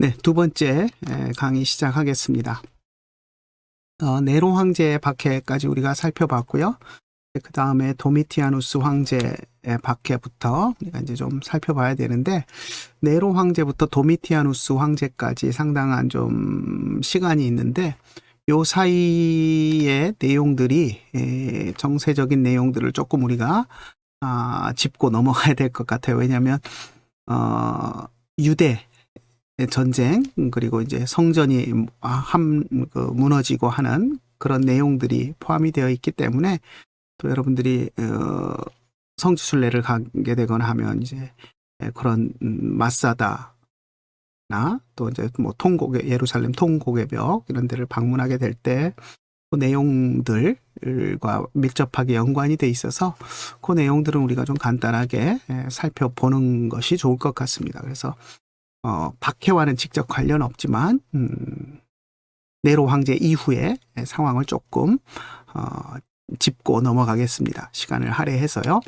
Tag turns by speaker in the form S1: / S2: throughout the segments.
S1: 네, 두 번째 강의 시작하겠습니다. 네로 황제의 박해까지 우리가 살펴봤고요. 그 다음에 도미티아누스 황제의 박해부터 우리가 이제 좀 살펴봐야 되는데, 네로 황제부터 도미티아누스 황제까지 상당한 좀 시간이 있는데, 요 사이의 내용들이 정세적인 내용들을 조금 우리가 짚고 넘어가야 될 것 같아요. 왜냐하면 유대 전쟁, 그리고 이제 성전이 무너지고 하는 그런 내용들이 포함이 되어 있기 때문에, 또 여러분들이 성지순례를 가게 되거나 하면 이제 그런 마사다나 또 이제 뭐 예루살렘 통곡의 벽 이런 데를 방문하게 될 때 그 내용들과 밀접하게 연관이 돼 있어서 그 내용들은 우리가 좀 간단하게 살펴보는 것이 좋을 것 같습니다. 그래서 박해와는 직접 관련 없지만 네로 황제 이후의 상황을 조금 짚고 넘어가겠습니다. 시간을 할애해서요.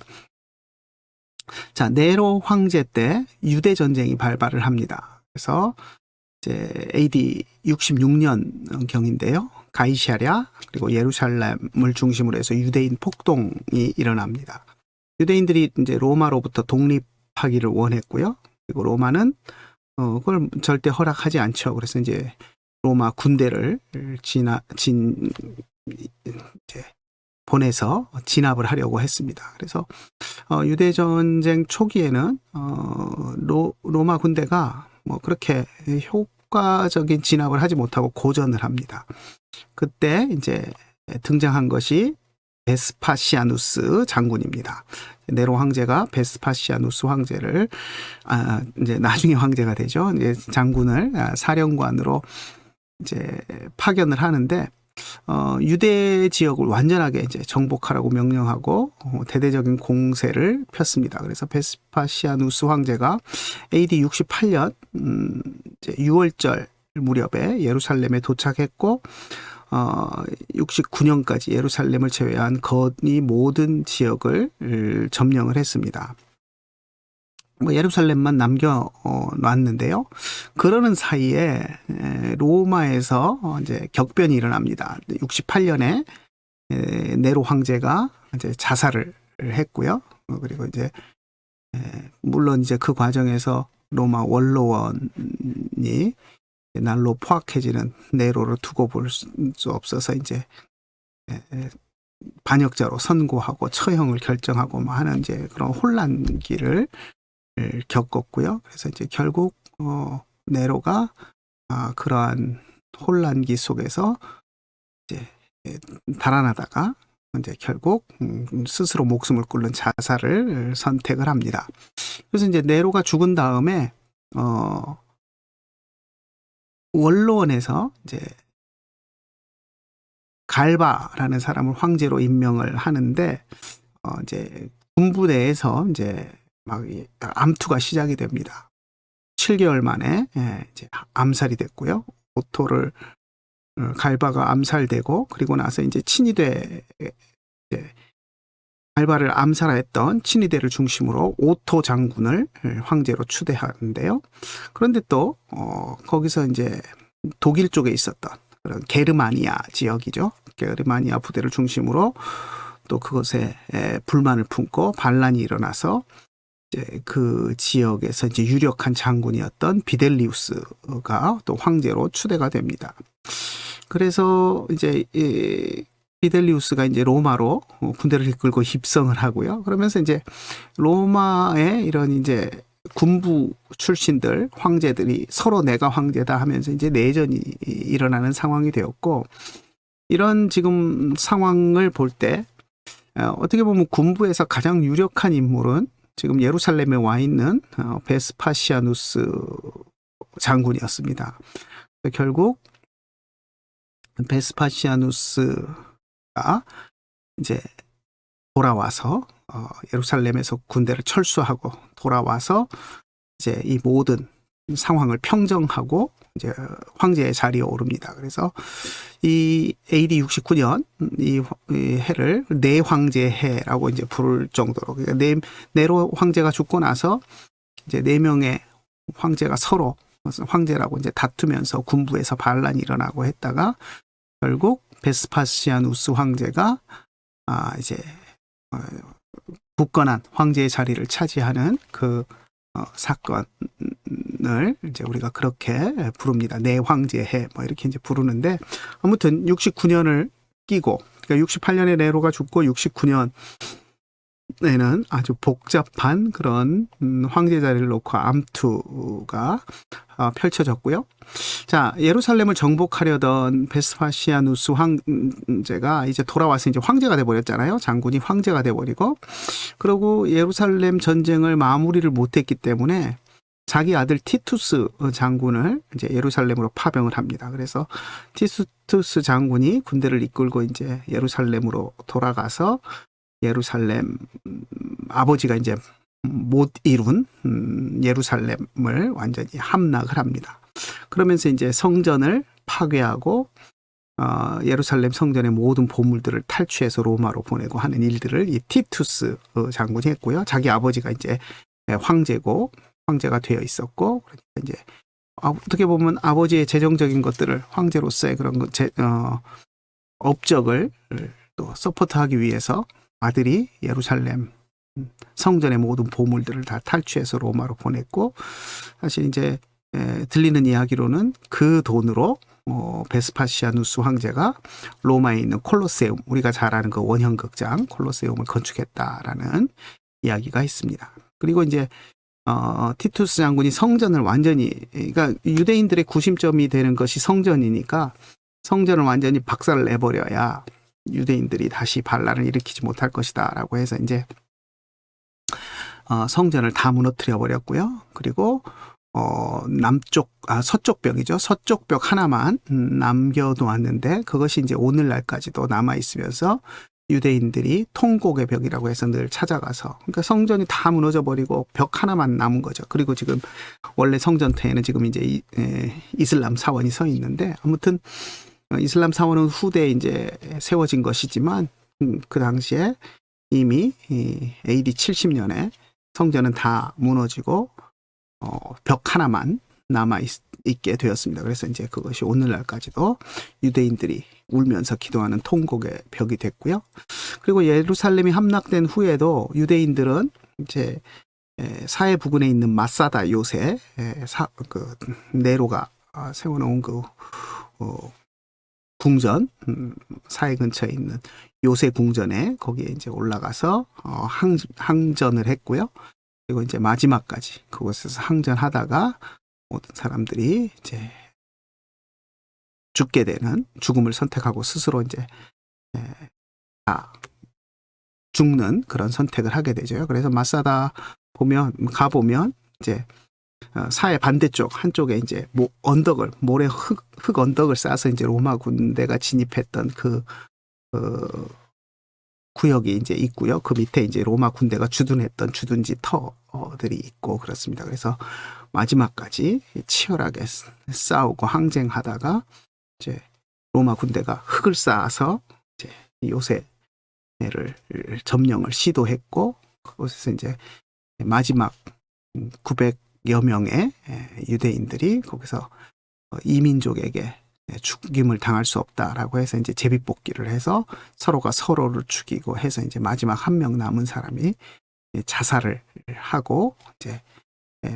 S1: 자, 네로 황제 때 유대 전쟁이 발발을 합니다. 그래서 이제 AD 66년 경인데요. 가이사랴 그리고 예루살렘을 중심으로 해서 유대인 폭동이 일어납니다. 유대인들이 이제 로마로부터 독립하기를 원했고요. 그리고 로마는 그걸 절대 허락하지 않죠. 그래서 이제 로마 군대를 보내서 진압을 하려고 했습니다. 그래서 유대 전쟁 초기에는 로마 군대가 뭐 그렇게 효과적인 진압을 하지 못하고 고전을 합니다. 그때 이제 등장한 것이 베스파시아누스 장군입니다. 네로 황제가 베스파시아누스 황제를 이제 나중에 황제가 되죠. 이제 장군을 사령관으로 이제 파견을 하는데, 유대 지역을 완전하게 이제 정복하라고 명령하고 대대적인 공세를 폈습니다. 그래서 베스파시아누스 황제가 AD 68년 이제 6월절 무렵에 예루살렘에 도착했고, 69년까지 예루살렘을 제외한 거의 모든 지역을 점령을 했습니다. 뭐 예루살렘만 남겨놨는데요. 그러는 사이에 로마에서 이제 격변이 일어납니다. 68년에 네로 황제가 이제 자살을 했고요. 그리고 이제 물론 이제 그 과정에서 로마 원로원이 날로 포악해지는 네로를 두고 볼 수 없어서 이제 반역자로 선고하고 처형을 결정하고 뭐 하는 이제 그런 혼란기를 겪었고요. 그래서 이제 결국 네로가 그러한 혼란기 속에서 이제 달아나다가 이제 결국 스스로 목숨을 끊는 자살을 선택을 합니다. 그래서 이제 네로가 죽은 다음에 원로원에서 이제 갈바라는 사람을 황제로 임명을 하는데, 이제 군부 내에서 이제 막 암투가 시작이 됩니다. 7개월 만에 이제 암살이 됐고요. 오토를 갈바가 암살되고, 그리고 나서 이제 친위대 갈바를 암살했던 친위대를 중심으로 오토 장군을 황제로 추대하는데요. 그런데 또 거기서 이제 독일 쪽에 있었던 그런 게르마니아 지역이죠. 게르마니아 부대를 중심으로 또 그것에 불만을 품고 반란이 일어나서 이제 그 지역에서 이제 유력한 장군이었던 비델리우스가 또 황제로 추대가 됩니다. 그래서 이제 비델리우스가 이제 로마로 군대를 이끌고 입성을 하고요. 그러면서 이제 로마의 이런 이제 군부 출신들, 황제들이 서로 내가 황제다 하면서 이제 내전이 일어나는 상황이 되었고, 이런 지금 상황을 볼 때 어떻게 보면 군부에서 가장 유력한 인물은 지금 예루살렘에 와 있는 베스파시아누스 장군이었습니다. 결국 베스파시아누스가 이제 돌아와서 예루살렘에서 군대를 철수하고 돌아와서 이제 이 모든 상황을 평정하고 이제 황제의 자리에 오릅니다. 그래서 이 AD 69년 이 해를 네 황제 해라고 이제 부를 정도로, 그러니까 네로 황제가 죽고 나서 이제 네 명의 황제가 서로 황제라고 이제 다투면서 군부에서 반란이 일어나고 했다가 결국 베스파시아누스 황제가 이제 굳건한 황제의 자리를 차지하는 그 사건을 이제 우리가 그렇게 부릅니다. 내 황제해 뭐 이렇게 이제 부르는데, 아무튼 69년을 끼고, 그러니까 68년에 네로가 죽고 69년에는 아주 복잡한 그런 황제 자리를 놓고 암투가 펼쳐졌고요. 자, 예루살렘을 정복하려던 베스파시아누스 황제가 이제 돌아와서 이제 황제가 돼버렸잖아요. 장군이 황제가 돼버리고, 그리고 예루살렘 전쟁을 마무리를 못했기 때문에 자기 아들 티투스 장군을 이제 예루살렘으로 파병을 합니다. 그래서 티투스 장군이 군대를 이끌고 이제 예루살렘으로 돌아가서 예루살렘 아버지가 이제 못 이룬 예루살렘을 완전히 함락을 합니다. 그러면서 이제 성전을 파괴하고 예루살렘 성전의 모든 보물들을 탈취해서 로마로 보내고 하는 일들을 이 티투스 장군이 했고요. 자기 아버지가 이제 황제가 되어 있었고, 그러니까 이제 어떻게 보면 아버지의 재정적인 것들을 황제로서의 그런 업적을 또 서포트하기 위해서 아들이 예루살렘 성전의 모든 보물들을 다 탈취해서 로마로 보냈고, 사실 이제 들리는 이야기로는 그 돈으로 베스파시아누스 황제가 로마에 있는 콜로세움, 우리가 잘 아는 그 원형극장 콜로세움을 건축했다라는 이야기가 있습니다. 그리고 이제 티투스 장군이 성전을 완전히, 그러니까 유대인들의 구심점이 되는 것이 성전이니까 성전을 완전히 박살을 내버려야 유대인들이 다시 반란을 일으키지 못할 것이다라고 해서 이제 성전을 다 무너뜨려 버렸고요. 그리고 서쪽 벽이죠. 서쪽 벽 하나만 남겨놓았는데, 그것이 이제 오늘날까지도 남아 있으면서 유대인들이 통곡의 벽이라고 해서 늘 찾아가서, 그러니까 성전이 다 무너져 버리고 벽 하나만 남은 거죠. 그리고 지금 원래 성전태에는 지금 이제 이슬람 사원이 서 있는데, 아무튼 이슬람 사원은 후대에 이제 세워진 것이지만 그 당시에 이미 AD 70년에 성전은 다 무너지고 벽 하나만 남아 있게 되었습니다. 그래서 이제 그것이 오늘날까지도 유대인들이 울면서 기도하는 통곡의 벽이 됐고요. 그리고 예루살렘이 함락된 후에도 유대인들은 이제 사해 부근에 있는 마사다 요새 네로가 세워놓은 그 궁전, 사해 근처에 있는 요새 궁전에 거기에 이제 올라가서 항전을 했고요. 그리고 이제 마지막까지 그곳에서 항전하다가 모든 사람들이 이제 죽게 되는, 죽음을 선택하고 스스로 이제 죽는 그런 선택을 하게 되죠. 그래서 마사다 가보면 이제 사해 반대쪽 한쪽에 이제 모래 흙 언덕을 쌓아서 이제 로마 군대가 진입했던 그 구역이 이제 있고요. 그 밑에 이제 로마 군대가 주둔했던 주둔지 터들이 있고 그렇습니다. 그래서 마지막까지 치열하게 싸우고 항쟁하다가 이제 로마 군대가 흙을 쌓아서 이제 요새를 점령을 시도했고, 그곳에서 이제 마지막 900여 명의 유대인들이 거기서 이민족에게 죽임을 당할 수 없다라고 해서 이제 제비뽑기를 해서 서로가 서로를 죽이고 해서 이제 마지막 한 명 남은 사람이 자살을 하고 이제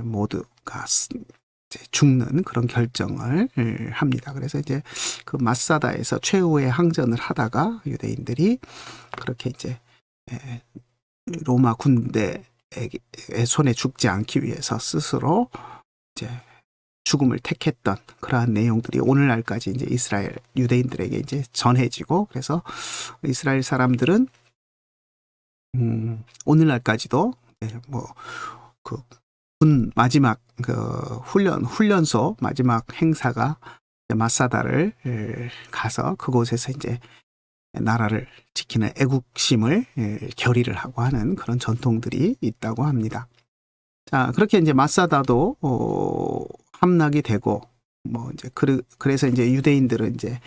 S1: 모두가 이제 죽는 그런 결정을 합니다. 그래서 이제 그 마사다에서 최후의 항전을 하다가 유대인들이 그렇게 이제 로마 군대의 손에 죽지 않기 위해서 스스로 이제 죽음을 택했던 그러한 내용들이 오늘날까지 이제 이스라엘 유대인들에게 이제 전해지고, 그래서 이스라엘 사람들은 오늘날까지도 군 마지막 훈련소 마지막 행사가 마사다를 가서 그곳에서 이제 나라를 지키는 애국심을 결의를 하고 하는 그런 전통들이 있다고 합니다. 자, 그렇게 이제 마사다도 함락이 되고, 뭐 이제 그래서 이제 유대인들은 이제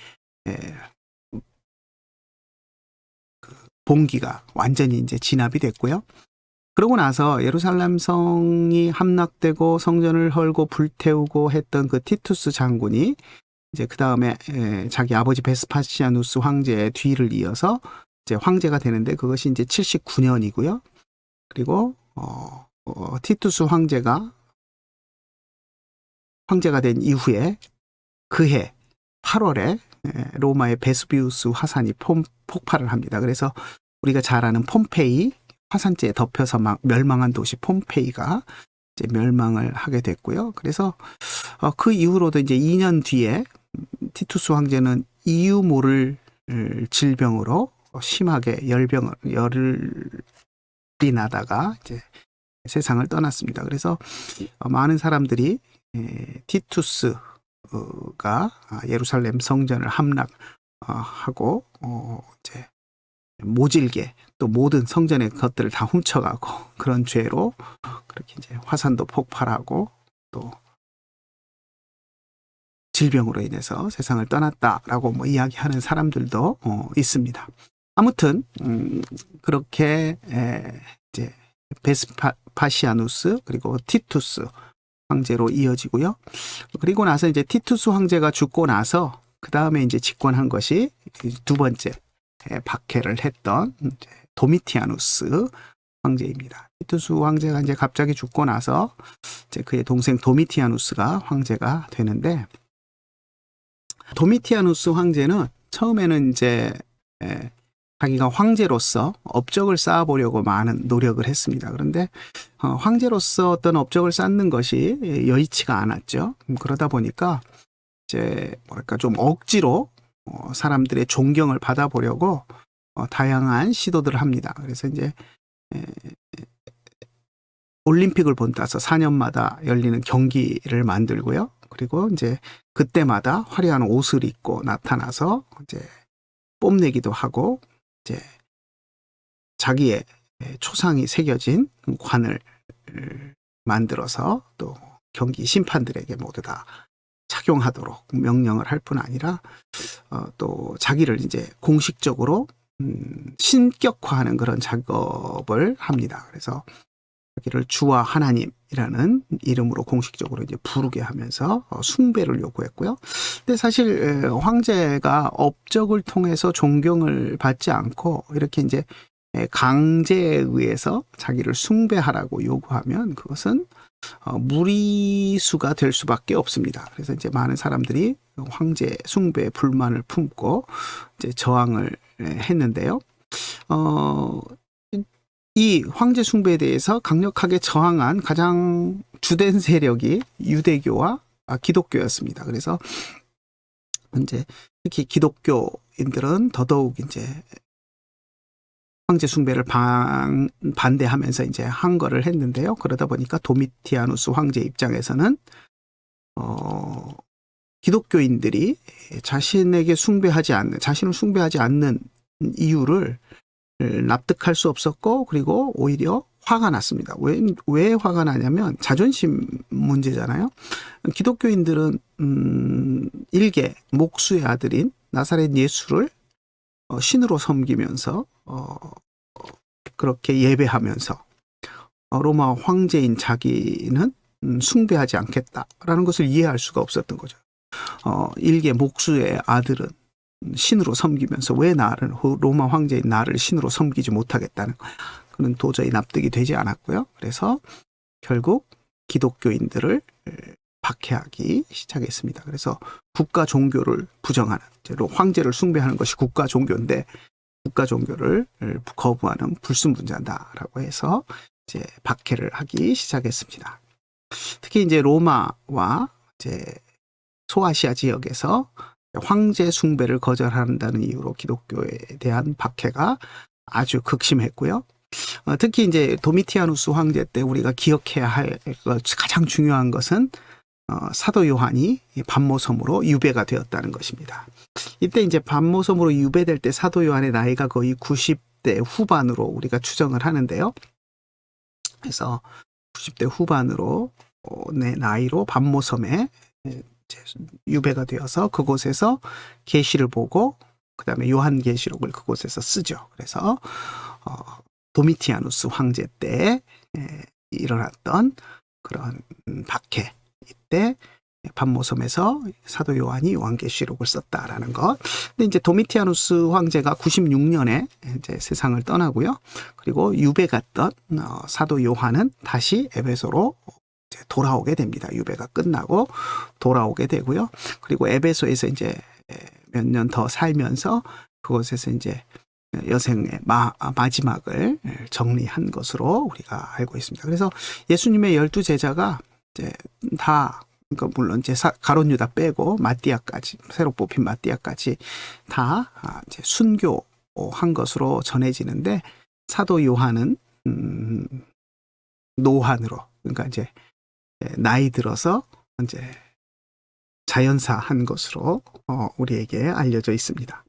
S1: 봉기가 완전히 이제 진압이 됐고요. 그러고 나서 예루살렘 성이 함락되고 성전을 헐고 불태우고 했던 그 티투스 장군이 이제 그 다음에 자기 아버지 베스파시아누스 황제의 뒤를 이어서 이제 황제가 되는데 그것이 이제 79년이고요. 그리고 티투스 황제가 된 이후에 그해 8월에 로마의 베수비우스 화산이 폭발을 합니다. 그래서 우리가 잘 아는 폼페이 화산재에 덮여서 막 멸망한 도시 폼페이가 이제 멸망을 하게 됐고요. 그래서 그 이후로도 이제 2년 뒤에 티투스 황제는 이유 모를 질병으로 심하게 열이 나다가 이제 세상을 떠났습니다. 그래서 많은 사람들이 티투스가 예루살렘 성전을 함락하고 이제 모질게 또 모든 성전의 것들을 다 훔쳐가고 그런 죄로 그렇게 이제 화산도 폭발하고 또 질병으로 인해서 세상을 떠났다라고 뭐 이야기하는 사람들도 있습니다. 아무튼 그렇게 이제 베스파시아누스 그리고 티투스 황제로 이어지고요. 그리고 나서 이제 티투스 황제가 죽고 나서 그 다음에 이제 집권한 것이 두 번째 박해를 했던 이제 도미티아누스 황제입니다. 티투스 황제가 이제 갑자기 죽고 나서 이제 그의 동생 도미티아누스가 황제가 되는데 도미티아누스 황제는 처음에는 이제 자기가 황제로서 업적을 쌓아보려고 많은 노력을 했습니다. 그런데 황제로서 어떤 업적을 쌓는 것이 여의치가 않았죠. 그러다 보니까 이제 뭐랄까 좀 억지로 사람들의 존경을 받아보려고 다양한 시도들을 합니다. 그래서 이제 올림픽을 본따서 4년마다 열리는 경기를 만들고요. 그리고 이제 그때마다 화려한 옷을 입고 나타나서 이제 뽐내기도 하고 이제 자기의 초상이 새겨진 관을 만들어서 또 경기 심판들에게 모두 다 착용하도록 명령을 할 뿐 아니라 또 자기를 이제 공식적으로 신격화하는 그런 작업을 합니다. 그래서 자기를 주와 하나님이라는 이름으로 공식적으로 이제 부르게 하면서 숭배를 요구했고요. 근데 사실 황제가 업적을 통해서 존경을 받지 않고 이렇게 이제 강제에 의해서 자기를 숭배하라고 요구하면 그것은 무리수가 될 수밖에 없습니다. 그래서 이제 많은 사람들이 황제 숭배에 불만을 품고 이제 저항을 했는데요. 이 황제 숭배에 대해서 강력하게 저항한 가장 주된 세력이 유대교와 기독교였습니다. 그래서 이제 특히 기독교인들은 더더욱 이제 황제 숭배를 반대하면서 이제 항거를 했는데요. 그러다 보니까 도미티아누스 황제 입장에서는 기독교인들이 자신을 숭배하지 않는 이유를 납득할 수 없었고 그리고 오히려 화가 났습니다. 왜 화가 나냐면 자존심 문제잖아요. 기독교인들은 일개 목수의 아들인 나사렛 예수를 신으로 섬기면서 그렇게 예배하면서 로마 황제인 자기는 숭배하지 않겠다라는 것을 이해할 수가 없었던 거죠. 일개 목수의 아들은 신으로 섬기면서 왜 로마 황제인 나를 신으로 섬기지 못하겠다는 그는 도저히 납득이 되지 않았고요. 그래서 결국 기독교인들을 박해하기 시작했습니다. 그래서 국가 종교를 부정하는, 황제를 숭배하는 것이 국가 종교인데 국가 종교를 거부하는 불순분자다라고 해서 이제 박해를 하기 시작했습니다. 특히 이제 로마와 이제 소아시아 지역에서 황제 숭배를 거절한다는 이유로 기독교에 대한 박해가 아주 극심했고요. 특히 이제 도미티아누스 황제 때 우리가 기억해야 할 가장 중요한 것은 사도 요한이 반모섬으로 유배가 되었다는 것입니다. 이때 이제 반모섬으로 유배될 때 사도 요한의 나이가 거의 90대 후반으로 우리가 추정을 하는데요. 그래서 90대 후반으로 내 나이로 반모섬에 유배가 되어서 그곳에서 계시를 보고 그다음에 요한계시록을 그곳에서 쓰죠. 그래서 도미티아누스 황제 때 일어났던 그런 박해, 이때 반모섬에서 사도 요한이 요한계시록을 썼다라는 것. 근데 이제 도미티아누스 황제가 96년에 이제 세상을 떠나고요. 그리고 유배 갔던 사도 요한은 다시 에베소로 이제 돌아오게 됩니다. 유배가 끝나고 돌아오게 되고요. 그리고 에베소에서 이제 몇 년 더 살면서 그곳에서 이제 여생의 마지막을 정리한 것으로 우리가 알고 있습니다. 그래서 예수님의 12제자가 이제 다, 그러니까 물론 이제 가룟 유다 빼고 마띠아까지, 새로 뽑힌 마띠아까지 다 이제 순교한 것으로 전해지는데, 사도 요한은 노한으로, 그러니까 이제 나이 들어서 이제 자연사 한 것으로 우리에게 알려져 있습니다.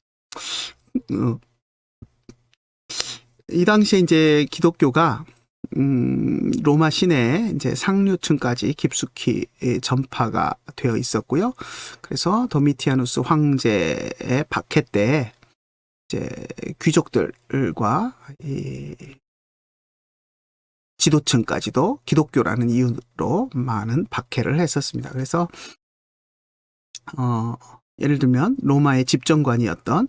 S1: 이 당시에 이제 기독교가 로마 시내에 이제 상류층까지 깊숙이 전파가 되어 있었고요. 그래서 도미티아누스 황제의 박해 때 이제 귀족들과 이 지도층까지도 기독교라는 이유로 많은 박해를 했었습니다. 그래서 예를 들면 로마의 집정관이었던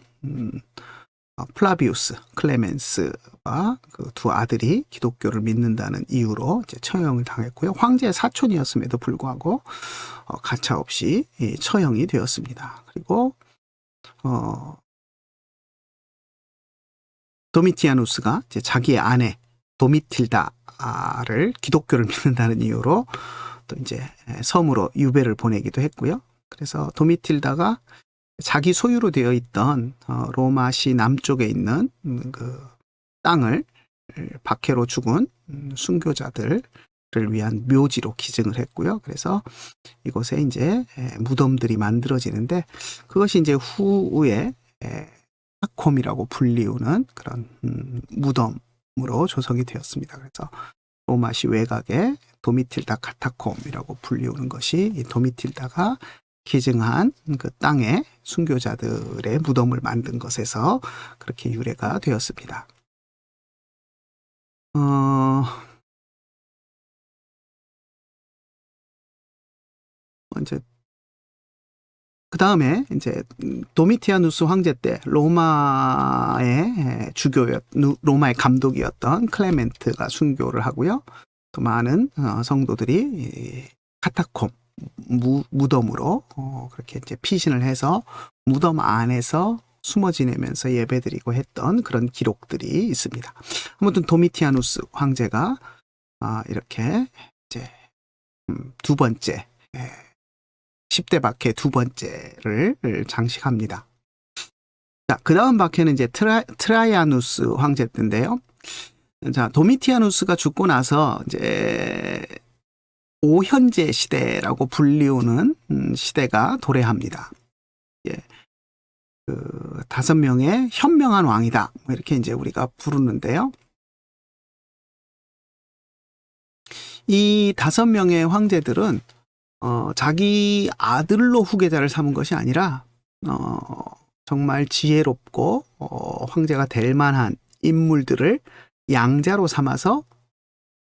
S1: 플라비우스 클레멘스와 그 두 아들이 기독교를 믿는다는 이유로 이제 처형을 당했고요. 황제의 사촌이었음에도 불구하고 가차없이 처형이 되었습니다. 그리고 도미티아누스가 이제 자기의 아내 도미틸다를 기독교를 믿는다는 이유로 또 이제 섬으로 유배를 보내기도 했고요. 그래서 도미틸다가 자기 소유로 되어 있던 로마시 남쪽에 있는 그 땅을 박해로 죽은 순교자들을 위한 묘지로 기증을 했고요. 그래서 이곳에 이제 무덤들이 만들어지는데, 그것이 이제 후에 카타콤이라고 불리우는 그런 무덤으로 조성이 되었습니다. 그래서 로마시 외곽에 도미틸다 카타콤이라고 불리우는 것이 이 도미틸다가 기증한 그 땅에 순교자들의 무덤을 만든 것에서 그렇게 유래가 되었습니다. 이제 그 다음에 이제 도미티아누스 황제 때 로마의 로마의 감독이었던 클레멘트가 순교를 하고요. 또 많은 성도들이 카타콤 무덤으로 그렇게 이제 피신을 해서 무덤 안에서 숨어 지내면서 예배드리고 했던 그런 기록들이 있습니다. 아무튼 도미티아누스 황제가 이렇게 이제 두 번째 10대 박해 두 번째를 장식합니다. 자, 그 다음 박해는 이제 트라이아누스 황제 때인데요. 자, 도미티아누스가 죽고 나서 이제 오현제 시대라고 불리우는 시대가 도래합니다. 예. 그 5명의 현명한 왕이다, 뭐 이렇게 이제 우리가 부르는데요. 이 5명의 황제들은 자기 아들로 후계자를 삼은 것이 아니라 정말 지혜롭고 황제가 될 만한 인물들을 양자로 삼아서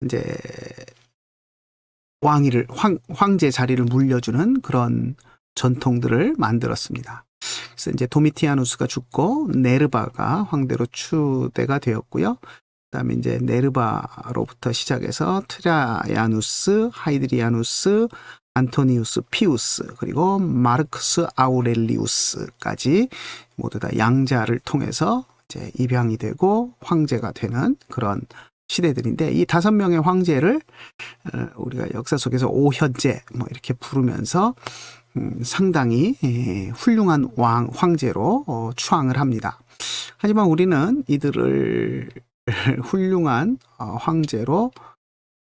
S1: 이제 황제 자리를 물려주는 그런 전통들을 만들었습니다. 그래서 이제 도미티아누스가 죽고 네르바가 황대로 추대가 되었고요. 그다음에 이제 네르바로부터 시작해서 트라야누스, 하이드리아누스, 안토니우스 피우스, 그리고 마르크스 아우렐리우스까지 모두 다 양자를 통해서 이제 입양이 되고 황제가 되는 그런 시대들인데, 이 5명의 황제를 우리가 역사 속에서 오현제 뭐 이렇게 부르면서 상당히 훌륭한 황제로 추앙을 합니다. 하지만 우리는 이들을 훌륭한 황제로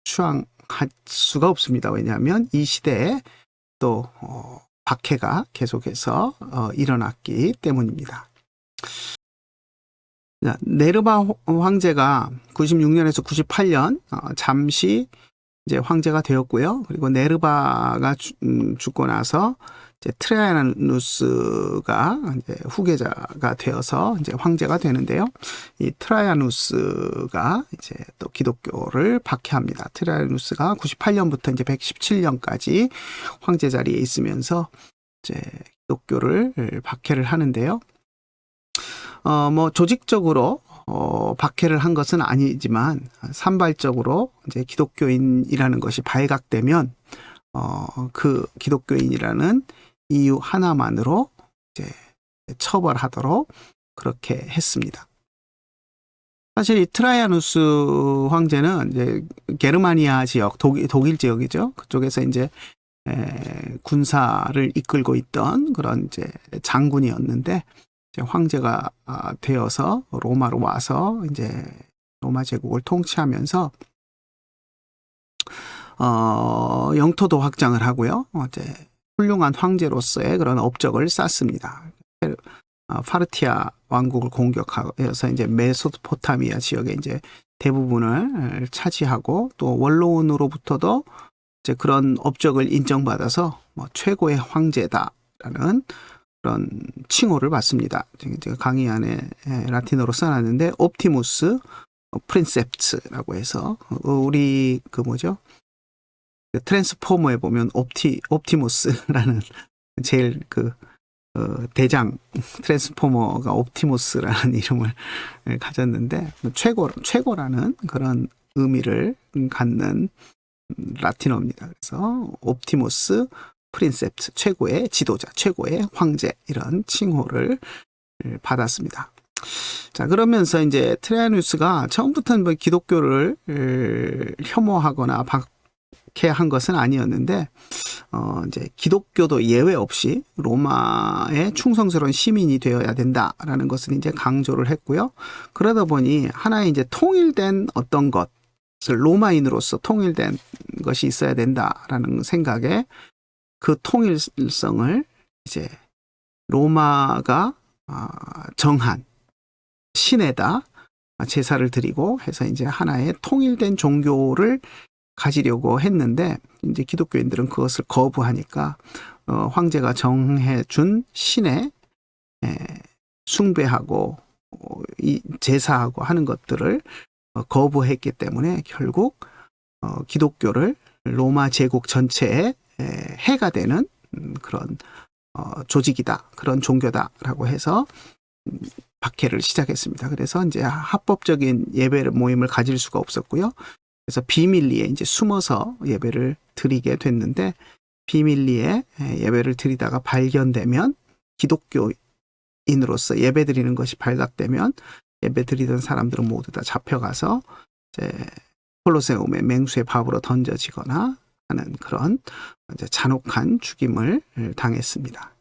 S1: 추앙할 수가 없습니다. 왜냐하면 이 시대에 또 박해가 계속해서 일어났기 때문입니다. 네르바 황제가 96년에서 98년 잠시 이제 황제가 되었고요. 그리고 네르바가 죽고 나서 이제 트라이아누스가 이제 후계자가 되어서 이제 황제가 되는데요. 이 트라이아누스가 이제 또 기독교를 박해합니다. 트라이아누스가 98년부터 이제 117년까지 황제 자리에 있으면서 이제 기독교를 박해를 하는데요. 뭐 조직적으로 박해를 한 것은 아니지만 산발적으로 이제 기독교인이라는 것이 발각되면 그 기독교인이라는 이유 하나만으로 이제 처벌하도록 그렇게 했습니다. 사실 이 트라이아누스 황제는 이제 게르마니아 지역, 독일 지역이죠. 그쪽에서 이제 군사를 이끌고 있던 그런 이제 장군이었는데 이제 황제가 되어서 로마로 와서 이제 로마 제국을 통치하면서 영토도 확장을 하고요. 이제 훌륭한 황제로서의 그런 업적을 쌓습니다. 파르티아 왕국을 공격해서 이제 메소포타미아 지역의 이제 대부분을 차지하고 또 원로원으로부터도 이제 그런 업적을 인정받아서 뭐 최고의 황제다라는 그런 칭호를 받습니다. 제가 강의 안에 라틴어로 써놨는데 옵티무스 프린셉츠라고 해서 우리 그 뭐죠? 트랜스포머에 보면 옵티무스라는 제일 그 대장 트랜스포머가 옵티무스라는 이름을 가졌는데 최고라는 그런 의미를 갖는 라틴어입니다. 그래서 옵티무스 프린셉트, 최고의 지도자, 최고의 황제, 이런 칭호를 받았습니다. 자, 그러면서 이제 트라이아누스가 처음부터는 뭐 기독교를 혐오하거나 박해한 것은 아니었는데, 이제 기독교도 예외 없이 로마의 충성스러운 시민이 되어야 된다라는 것을 이제 강조를 했고요. 그러다 보니 하나의 이제 통일된 어떤 것을 로마인으로서 통일된 것이 있어야 된다라는 생각에 그 통일성을 이제 로마가 정한 신에다 제사를 드리고 해서 이제 하나의 통일된 종교를 가지려고 했는데 이제 기독교인들은 그것을 거부하니까 황제가 정해준 신에 숭배하고 이 제사하고 하는 것들을 거부했기 때문에 결국 기독교를 로마 제국 전체에 해가 되는 그런 조직이다, 그런 종교다라고 해서 박해를 시작했습니다. 그래서 이제 합법적인 예배 모임을 가질 수가 없었고요. 그래서 비밀리에 이제 숨어서 예배를 드리게 됐는데, 예배를 드리다가 발견되면 기독교인으로서 예배 드리는 것이 발각되면 예배 드리던 사람들은 모두 다 잡혀가서 이제 콜로세움의 맹수의 밥으로 던져지거나 하는 그런 이제 잔혹한 죽임을 당했습니다.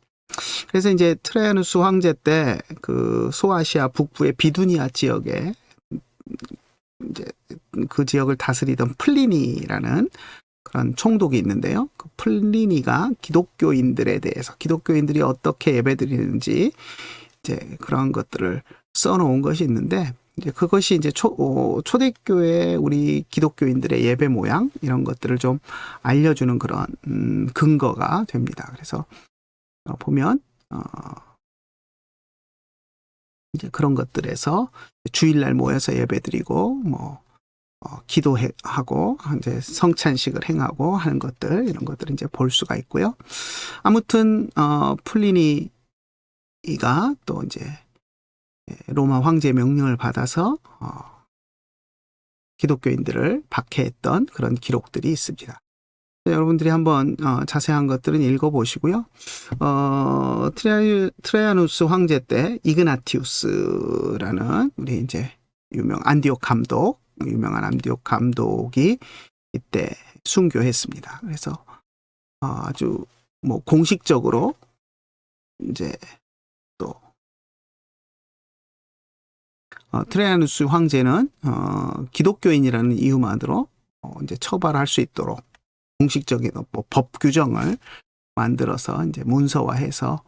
S1: 그래서 이제 트라이아누스 황제 때 그 소아시아 북부의 비두니아 지역에 이제 그 지역을 다스리던 플리니라는 그런 총독이 있는데요. 그 플리니가 기독교인들에 대해서 기독교인들이 어떻게 예배드리는지 이제 그런 것들을 써놓은 것이 있는데 이제 그것이 이제 초대교회 우리 기독교인들의 예배 모양 이런 것들을 좀 알려주는 그런 근거가 됩니다. 그래서 보면 이제 그런 것들에서 주일날 모여서 예배드리고 뭐 기도하고 이제 성찬식을 행하고 하는 것들 이런 것들을 이제 볼 수가 있고요. 아무튼 플리니가 또 이제 로마 황제의 명령을 받아서 기독교인들을 박해했던 그런 기록들이 있습니다. 여러분들이 한번 자세한 것들은 읽어보시고요. 트라이아누스 황제 때 이그나티우스라는 우리 이제 유명한 안디옥 감독이 이때 순교했습니다. 그래서 아주 뭐 공식적으로 이제 또 트라이아누스 황제는 기독교인이라는 이유만으로 이제 처벌할 수 있도록 공식적인 뭐 법 규정을 만들어서 이제 문서화해서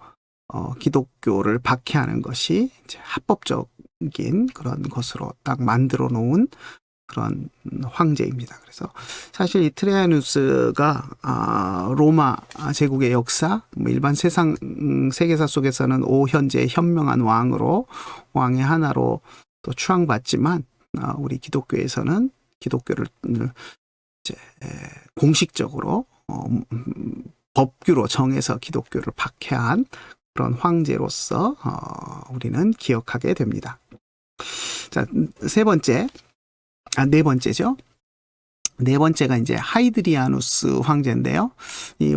S1: 기독교를 박해하는 것이 이제 합법적인 그런 것으로 딱 만들어 놓은 그런 황제입니다. 그래서 사실 이 트레이아누스가 로마 제국의 역사, 일반 세계사 속에서는 오현제 현명한 왕의 하나로 또 추앙받지만 우리 기독교에서는 기독교를 이제 공식적으로 법규로 정해서 기독교를 박해한 그런 황제로서 우리는 기억하게 됩니다. 자, 네 번째죠. 네 번째가 이제 하이드리아누스 황제인데요. 이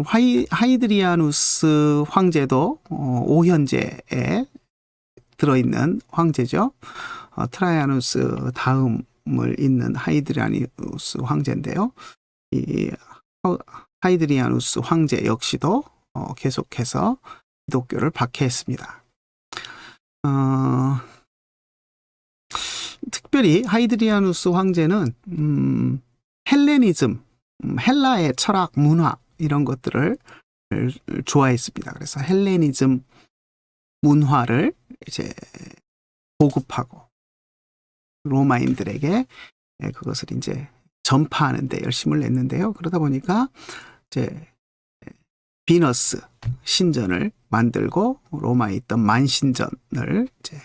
S1: 하이드리아누스 황제도 오현제에 들어있는 황제죠. 트라이아누스 다음을 잇는 하이드리아누스 황제인데요. 이 하이드리아누스 황제 역시도 계속해서 기독교를 박해했습니다. 특별히 하이드리아누스 황제는 헬레니즘, 헬라의 철학, 문화 이런 것들을 좋아했습니다. 그래서 헬레니즘 문화를 이제 보급하고 로마인들에게 그것을 이제 전파하는 데 열심을 냈는데요. 그러다 보니까 이제 비너스 신전을 만들고 로마에 있던 만신전을 이제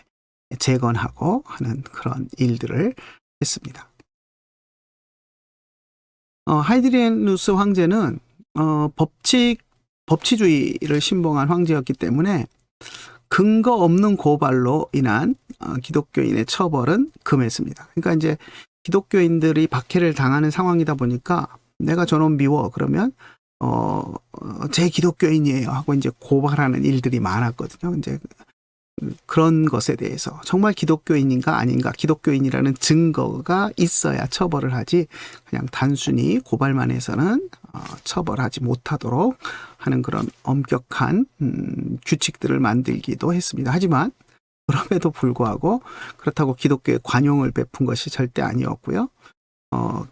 S1: 재건하고 하는 그런 일들을 했습니다. 하이드리아누스 황제는 법치주의를 신봉한 황제였기 때문에 근거 없는 고발로 인한 기독교인의 처벌은 금했습니다. 그러니까 이제 기독교인들이 박해를 당하는 상황이다 보니까 내가 저놈 미워 그러면 제 기독교인이에요 하고 이제 고발하는 일들이 많았거든요. 이제 그런 것에 대해서 정말 기독교인인가 아닌가, 기독교인이라는 증거가 있어야 처벌을 하지 그냥 단순히 고발만 해서는 처벌하지 못하도록 하는 그런 엄격한 규칙들을 만들기도 했습니다. 하지만 그럼에도 불구하고 그렇다고 기독교에 관용을 베푼 것이 절대 아니었고요.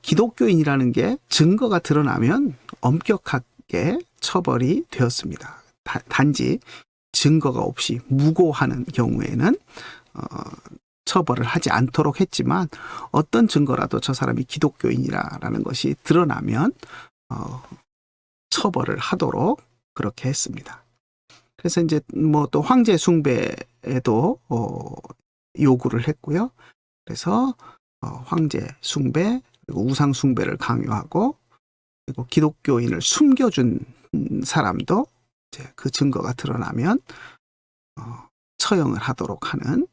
S1: 기독교인이라는 게 증거가 드러나면 엄격하게 처벌이 되었습니다. 단지 증거가 없이 무고하는 경우에는 처벌을 하지 않도록 했지만 어떤 증거라도 저 사람이 기독교인이라는 것이 드러나면 처벌을 하도록 그렇게 했습니다. 그래서 이제 뭐 또 황제 숭배에도 요구를 했고요. 그래서 황제 숭배 그리고 우상 숭배를 강요하고 그리고 기독교인을 숨겨준 사람도 이제 그 증거가 드러나면 처형을 하도록 하는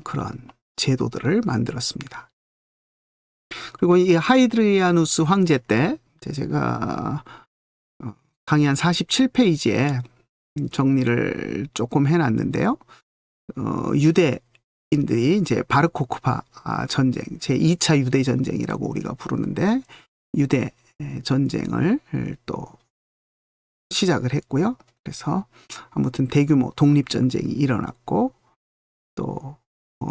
S1: 그런 제도들을 만들었습니다. 그리고 이 하이드리아누스 황제 때 제가 강의 한 47페이지에 정리를 조금 해놨는데요. 유대인들이 이제 바르코크바 전쟁, 제2차 유대 전쟁이라고 우리가 부르는데 유대 전쟁을 또 시작을 했고요. 그래서 아무튼 대규모 독립전쟁이 일어났고 또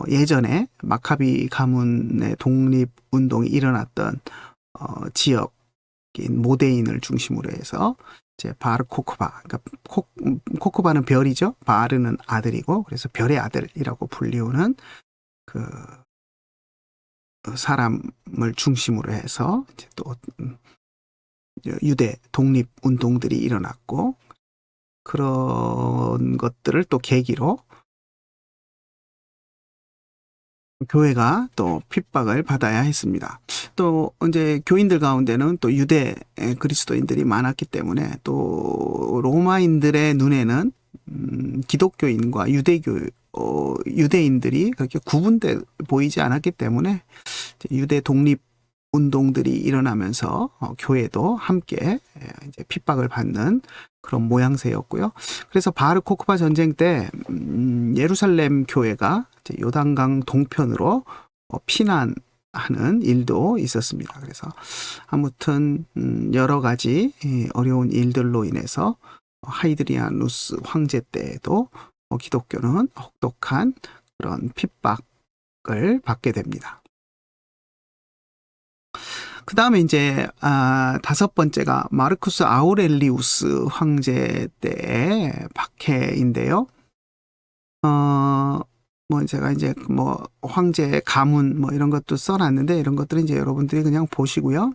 S1: 예전에 마카비 가문의 독립운동이 일어났던 지역인 모데인을 중심으로 해서 이제 바르코크바, 그러니까 코크바는 별이죠. 바르는 아들이고 그래서 별의 아들이라고 불리우는 그 사람을 중심으로 해서 이제 또 유대 독립 운동들이 일어났고 그런 것들을 또 계기로 교회가 또 핍박을 받아야 했습니다. 또 이제 교인들 가운데는 또 유대 그리스도인들이 많았기 때문에 또 로마인들의 눈에는 기독교인과 유대인들이 그렇게 구분돼 보이지 않았기 때문에 유대 독립 운동들이 일어나면서 교회도 함께 이제 핍박을 받는 그런 모양새였고요. 그래서 바르코크바 전쟁 때 예루살렘 교회가 이제 요단강 동편으로 피난하는 일도 있었습니다. 그래서 아무튼 여러 가지 어려운 일들로 인해서 하이드리아누스 황제 때에도 기독교는 혹독한 그런 핍박을 받게 됩니다. 그 다음에 이제 다섯 번째가 마르쿠스 아우렐리우스 황제 때의 박해인데요. 뭐 제가 이제 뭐 황제의 가문 뭐 이런 것도 써놨는데 이런 것들은 이제 여러분들이 그냥 보시고요.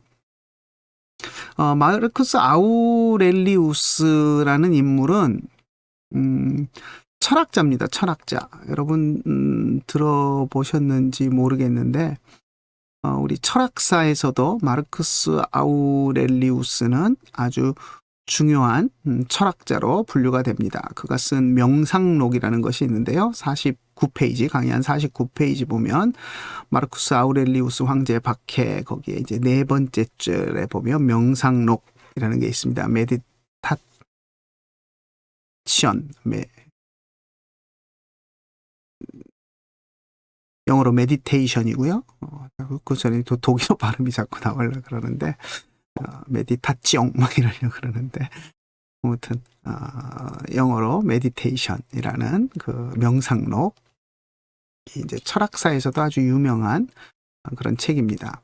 S1: 마르쿠스 아우렐리우스라는 인물은 철학자입니다. 철학자. 여러분 들어보셨는지 모르겠는데 우리 철학사에서도 마르쿠스 아우렐리우스는 아주 중요한 철학자로 분류가 됩니다. 그가 쓴 명상록이라는 것이 있는데요. 49페이지, 강의 한 49페이지 보면 마르쿠스 아우렐리우스 황제 박해 거기에 이제 네 번째 줄에 보면 명상록이라는 게 있습니다. 영어로 메디테이션이고요. 그 전에 또 독일어 발음이 자꾸 나오려고 그러는데 메디타치옹 막 이러려고 그러는데 아무튼 영어로 메디테이션이라는 그 명상록 이제 철학사에서도 아주 유명한 그런 책입니다.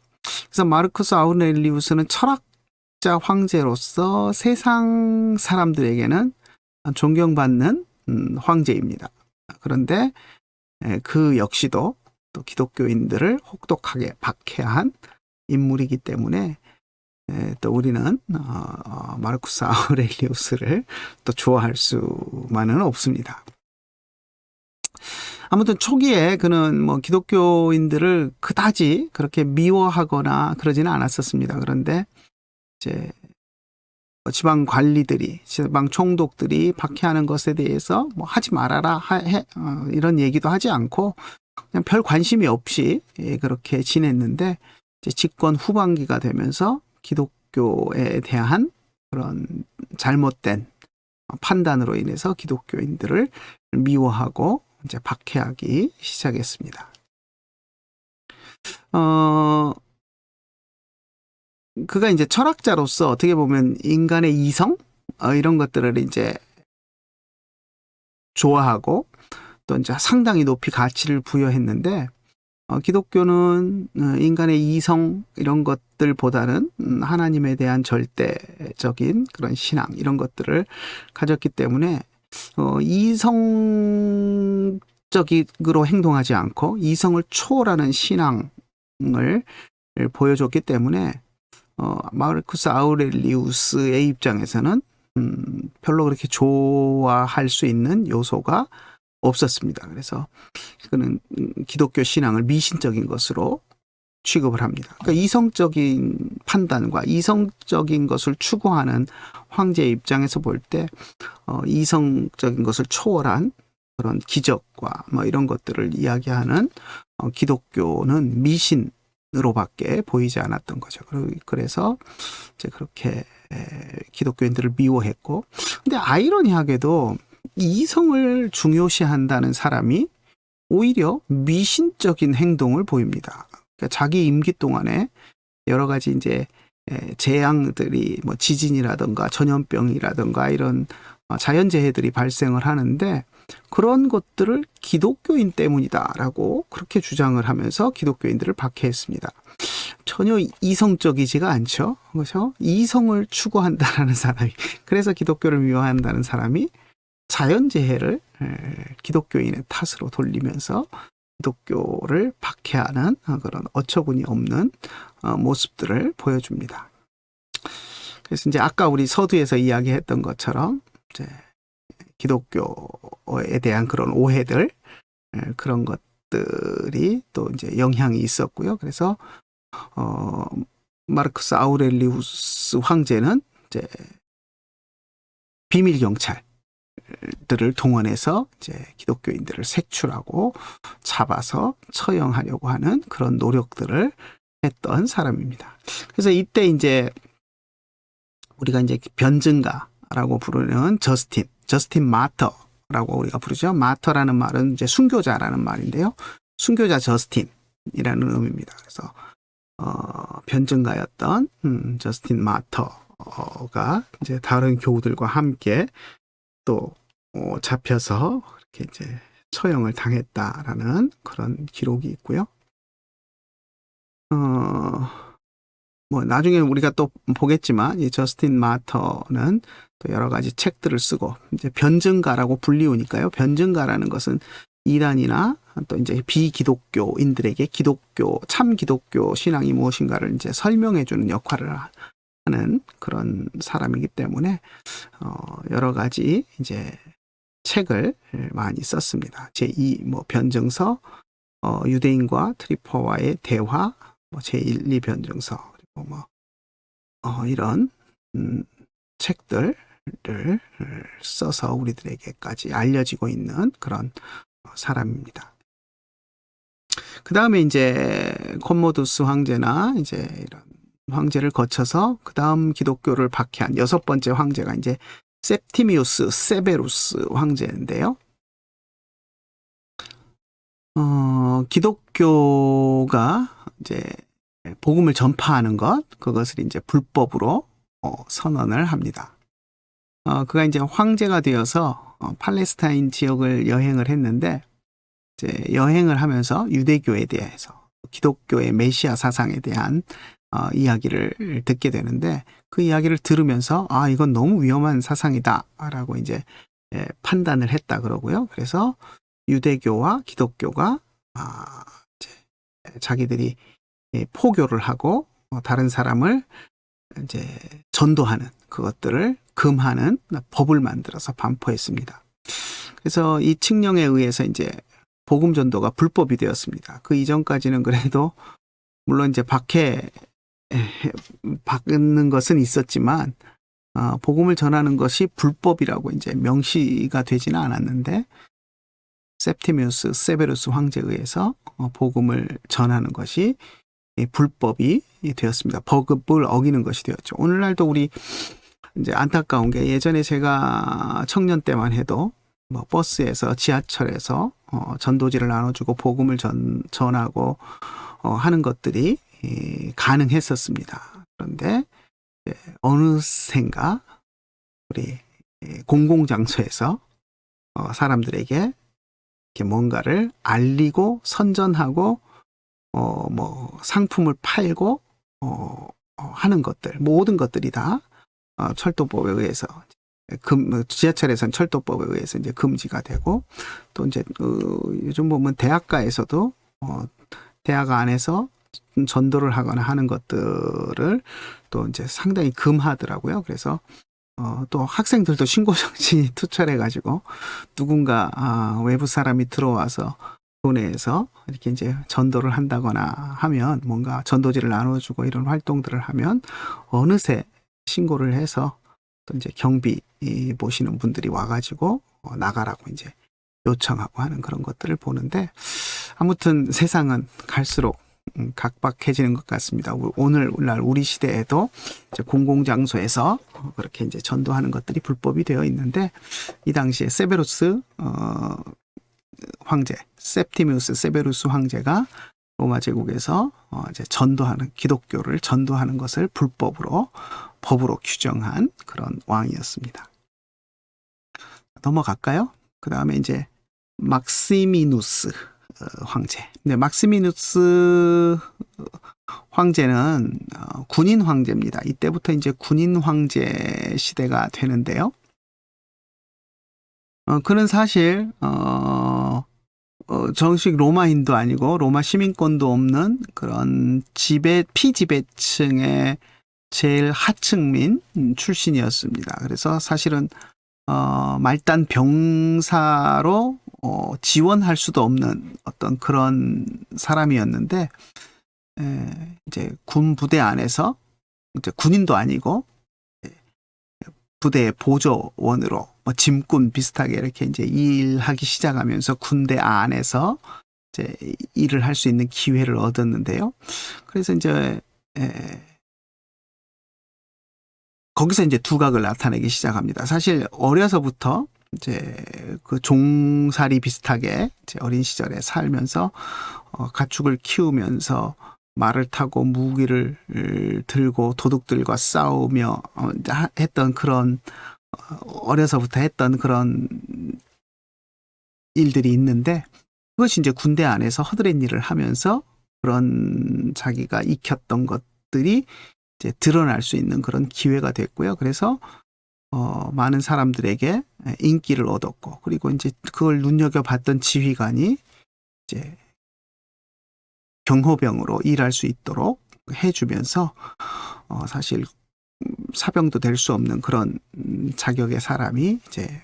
S1: 그래서 마르쿠스 아우렐리우스는 철학자 황제로서 세상 사람들에게는 존경받는 황제입니다. 그런데 그 역시도 또 기독교인들을 혹독하게 박해한 인물이기 때문에 또 우리는 마르쿠스 아우렐리우스를 또 좋아할 수만은 없습니다. 아무튼 초기에 그는 뭐 기독교인들을 그다지 그렇게 미워하거나 그러지는 않았었습니다. 그런데 이제 지방 관리들이, 지방 총독들이 박해하는 것에 대해서 뭐 하지 말아라 이런 얘기도 하지 않고 그냥 별 관심이 없이 그렇게 지냈는데 이제 집권 후반기가 되면서 기독교에 대한 그런 잘못된 판단으로 인해서 기독교인들을 미워하고 이제 박해하기 시작했습니다. 그가 이제 철학자로서 어떻게 보면 인간의 이성 이런 것들을 이제 좋아하고 또 이제 상당히 높이 가치를 부여했는데 기독교는 인간의 이성 이런 것들보다는 하나님에 대한 절대적인 그런 신앙 이런 것들을 가졌기 때문에 이성적으로 행동하지 않고 이성을 초월하는 신앙을 보여줬기 때문에 마르쿠스 아우렐리우스의 입장에서는 별로 그렇게 좋아할 수 있는 요소가 없었습니다. 그래서 그는 기독교 신앙을 미신적인 것으로 취급을 합니다. 그러니까 이성적인 판단과 이성적인 것을 추구하는 황제의 입장에서 볼 때 이성적인 것을 초월한 그런 기적과 뭐 이런 것들을 이야기하는 기독교는 미신으로밖에 보이지 않았던 거죠. 그래서 이제 그렇게 기독교인들을 미워했고, 근데 아이러니하게도 이성을 중요시한다는 사람이 오히려 미신적인 행동을 보입니다. 그러니까 자기 임기 동안에 여러 가지 이제 재앙들이 뭐 지진이라든가 전염병이라든가 이런 자연재해들이 발생을 하는데 그런 것들을 기독교인 때문이다라고 그렇게 주장을 하면서 기독교인들을 박해했습니다. 전혀 이성적이지가 않죠. 그렇죠? 이성을 추구한다라는 사람이, 그래서 기독교를 미워한다는 사람이 자연재해를 기독교인의 탓으로 돌리면서 기독교를 박해하는 그런 어처구니 없는 모습들을 보여줍니다. 그래서 이제 아까 우리 서두에서 이야기했던 것처럼 이제 기독교에 대한 그런 오해들, 그런 것들이 또 이제 영향이 있었고요. 그래서 마르쿠스 아우렐리우스 황제는 이제 비밀 경찰들을 동원해서 이제 기독교인들을 색출하고 잡아서 처형하려고 하는 그런 노력들을 했던 사람입니다. 그래서 이때 이제 우리가 이제 변증가라고 부르는 저스틴 마터라고 우리가 부르죠. 마터라는 말은 이제 순교자라는 말인데요. 순교자 저스틴이라는 의미입니다. 그래서 변증가였던 저스틴 마터가 이제 다른 교우들과 함께 또 잡혀서 이렇게 이제 처형을 당했다라는 그런 기록이 있고요. 뭐 나중에 우리가 또 보겠지만 이 저스틴 마터는 또 여러 가지 책들을 쓰고 이제 변증가라고 불리우니까요. 변증가라는 것은 이단이나 또 이제 비기독교인들에게 참 기독교 신앙이 무엇인가를 이제 설명해 주는 역할을 하는 그런 사람이기 때문에, 여러 가지 이제 책을 많이 썼습니다. 제2 변증서, 유대인과 트리퍼와의 대화, 제1, 2 변증서, 그리고 이런 책들을 써서 우리들에게까지 알려지고 있는 그런 사람입니다. 그 다음에 이제 콤모두스 황제나 이제 이런 황제를 거쳐서 그 다음 기독교를 박해한 6번째 황제가 이제 septimius severus 황제인데요. 기독교가 이제 복음을 전파하는 그것을 이제 불법으로 선언을 합니다. 그가 이제 황제가 되어서 팔레스타인 지역을 여행을 했는데, 이제 여행을 하면서 유대교에 대해서 기독교의 메시아 사상에 대한 이야기를 듣게 되는데, 그 이야기를 들으면서 이건 너무 위험한 사상이다라고 이제 판단을 했다 그러고요. 그래서 유대교와 기독교가 이제 자기들이 포교를 하고 다른 사람을 이제 전도하는 그것들을 금하는 법을 만들어서 반포했습니다. 그래서 이 칙령에 의해서 이제 복음 전도가 불법이 되었습니다. 그 이전까지는 그래도 물론 이제 박는 것은 있었지만 복음을 전하는 것이 불법이라고 이제 명시가 되지는 않았는데, septimius severus 황제에 의해서 복음을 전하는 것이 불법이 되었습니다. 법을 어기는 것이 되었죠. 오늘날도 우리 이제 안타까운 게, 예전에 제가 청년 때만 해도 버스에서 지하철에서 전도지를 나눠주고 복음을 전하고 하는 것들이 가능했었습니다. 그런데 어느샌가 우리 공공장소에서 사람들에게 이렇게 뭔가를 알리고 선전하고 상품을 팔고 하는 것들, 모든 것들이 다 철도법에 의해서 지하철에서는 철도법에 의해서 이제 금지가 되고, 또 이제 요즘 보면 대학가에서도 대학 안에서 전도를 하거나 하는 것들을 또 이제 상당히 금하더라고요. 그래서 또 학생들도 신고정지 투철해가지고 누군가 외부 사람이 들어와서 교내에서 이렇게 이제 전도를 한다거나 하면, 뭔가 전도지를 나눠주고 이런 활동들을 하면 어느새 신고를 해서 또 이제 경비 보시는 분들이 와가지고 나가라고 이제 요청하고 하는 그런 것들을 보는데, 아무튼 세상은 갈수록 각박해지는 것 같습니다. 오늘날 우리 시대에도 이제 공공장소에서 그렇게 이제 전도하는 것들이 불법이 되어 있는데, 이 당시에 세베루스 황제, septimius severus 황제가 로마 제국에서 이제 기독교를 전도하는 것을 법으로 규정한 그런 왕이었습니다. 넘어갈까요? 그 다음에 이제 막시미누스 황제. 네, 막시미누스 황제는 군인 황제입니다. 이때부터 이제 군인 황제 시대가 되는데요. 그는 사실 정식 로마인도 아니고 로마 시민권도 없는 그런 피지배층의 제일 하층민 출신이었습니다. 그래서 사실은 말단 병사로 지원할 수도 없는 어떤 그런 사람이었는데, 이제 군 부대 안에서 이제 군인도 아니고 부대의 보조원으로 짐꾼 비슷하게 이렇게 이제 일하기 시작하면서 군대 안에서 이제 일을 할 수 있는 기회를 얻었는데요. 그래서 이제 거기서 이제 두각을 나타내기 시작합니다. 사실 어려서부터 이제 그 종살이 비슷하게 이제 어린 시절에 살면서 가축을 키우면서 말을 타고 무기를 들고 도둑들과 싸우며 했던 그런, 어려서부터 했던 그런 일들이 있는데, 그것이 이제 군대 안에서 허드렛 일을 하면서 그런 자기가 익혔던 것들이 이제 드러날 수 있는 그런 기회가 됐고요. 그래서 많은 사람들에게 인기를 얻었고, 그리고 이제 그걸 눈여겨봤던 지휘관이 이제 경호병으로 일할 수 있도록 해주면서 사실 사병도 될 수 없는 그런 자격의 사람이 이제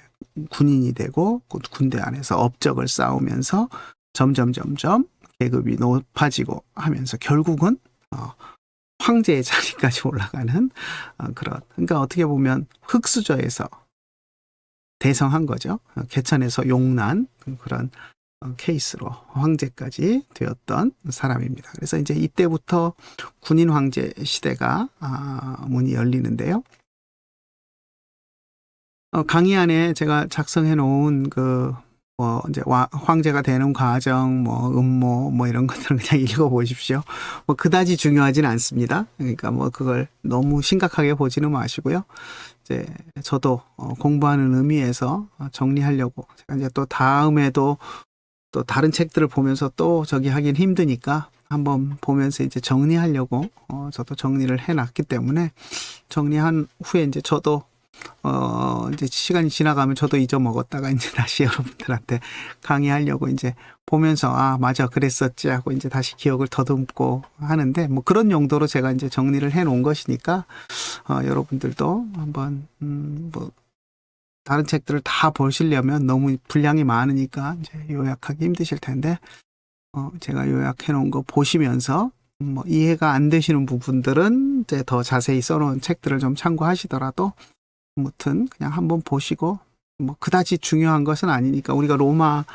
S1: 군인이 되고 군대 안에서 업적을 쌓으면서 점점 계급이 높아지고 하면서 결국은 황제의 자리까지 올라가는 그런, 그러니까 어떻게 보면 흙수저에서 대성한 거죠. 개천에서 용난 그런 케이스로 황제까지 되었던 사람입니다. 그래서 이제 이때부터 군인 황제 시대가 문이 열리는데요. 강의 안에 제가 작성해 놓은 이제 황제가 되는 과정, 음모, 이런 것들은 그냥 읽어보십시오. 그다지 중요하진 않습니다. 그러니까 그걸 너무 심각하게 보지는 마시고요. 이제 저도 공부하는 의미에서 정리하려고, 제가 이제 또 다음에도 또 다른 책들을 보면서 또 저기 하긴 힘드니까 한번 보면서 이제 정리하려고 저도 정리를 해놨기 때문에, 정리한 후에 이제 저도 이제 시간이 지나가면 저도 잊어먹었다가 이제 다시 여러분들한테 강의하려고 이제 보면서 맞아 그랬었지 하고 이제 다시 기억을 더듬고 하는데, 그런 용도로 제가 이제 정리를 해 놓은 것이니까 여러분들도 한번 다른 책들을 다 보시려면 너무 분량이 많으니까 이제 요약하기 힘드실 텐데, 제가 요약해 놓은 거 보시면서 이해가 안 되시는 부분들은 이제 더 자세히 써놓은 책들을 좀 참고하시더라도, 아무튼 그냥 한번 보시고, 그다지 중요한 것은 아니니까, 우리가 로마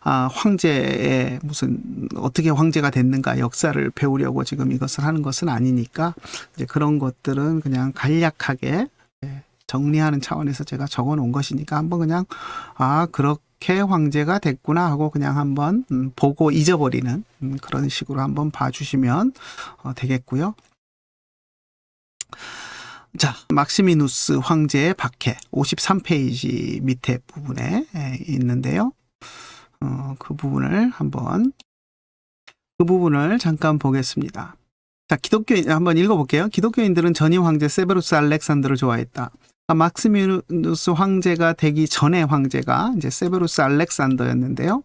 S1: 황제의 무슨 어떻게 황제가 됐는가 역사를 배우려고 지금 이것을 하는 것은 아니니까, 이제 그런 것들은 그냥 간략하게 정리하는 차원에서 제가 적어 놓은 것이니까 한번 그냥 그렇게 황제가 됐구나 하고 그냥 한번 보고 잊어버리는 그런 식으로 한번 봐주시면 되겠고요. 자, 막시미누스 황제의 박해 53페이지 밑에 부분에 있는데요. 그 부분을 잠깐 보겠습니다. 자, 기독교인 한번 읽어볼게요. 기독교인들은 전임 황제 세베루스 알렉산더를 좋아했다. 막시미누스 황제가 되기 전에 황제가 이제 세베루스 알렉산더였는데요.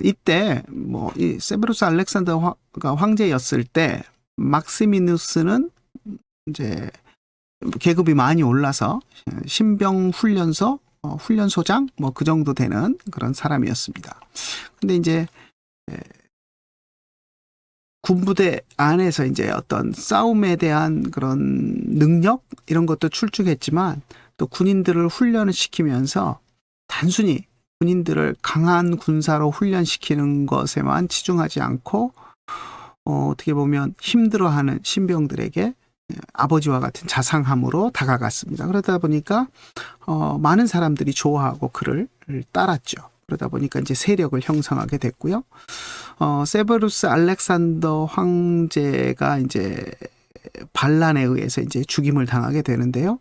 S1: 이때 이 세베루스 알렉산더가 황제였을 때 막시미누스는 이제 계급이 많이 올라서 신병 훈련소, 훈련소장 그 정도 되는 그런 사람이었습니다. 근데 이제 군부대 안에서 이제 어떤 싸움에 대한 그런 능력 이런 것도 출중했지만, 또 군인들을 훈련을 시키면서 단순히 군인들을 강한 군사로 훈련시키는 것에만 치중하지 않고 어떻게 보면 힘들어하는 신병들에게 아버지와 같은 자상함으로 다가갔습니다. 그러다 보니까 많은 사람들이 좋아하고 그를 따랐죠. 그러다 보니까 이제 세력을 형성하게 됐고요. 세베루스 알렉산더 황제가 이제 반란에 의해서 이제 죽임을 당하게 되는데요.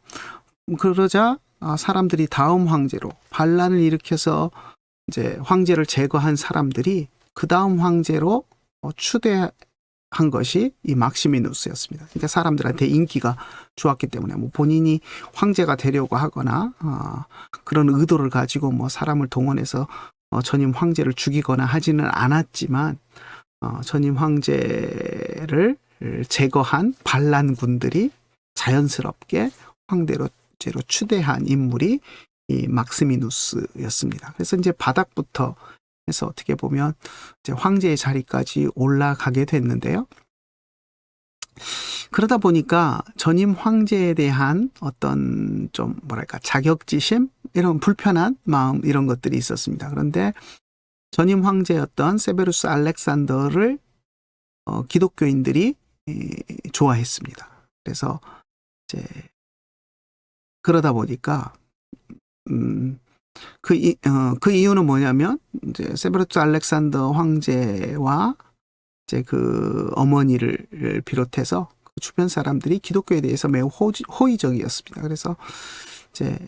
S1: 그러자 사람들이 다음 황제로 반란을 일으켜서 이제 황제를 제거한 사람들이 그 다음 황제로 추대한 것이 이 막시미누스였습니다. 그러니까 사람들한테 인기가 좋았기 때문에 본인이 황제가 되려고 하거나 그런 의도를 가지고 사람을 동원해서 전임 황제를 죽이거나 하지는 않았지만, 전임 황제를 제거한 반란군들이 자연스럽게 황제로 추대한 인물이 이 막시미누스였습니다. 그래서 이제 바닥부터 해서 어떻게 보면 이제 황제의 자리까지 올라가게 됐는데요. 그러다 보니까 전임 황제에 대한 어떤 좀 자격지심, 이런 불편한 마음, 이런 것들이 있었습니다. 그런데 전임 황제였던 세베루스 알렉산더를 기독교인들이 좋아했습니다. 그래서 이제 그러다 보니까 그 이유는 뭐냐면, 이제 세베루스 알렉산더 황제와 이제 그 어머니를 비롯해서 그 주변 사람들이 기독교에 대해서 매우 호의적이었습니다. 그래서 이제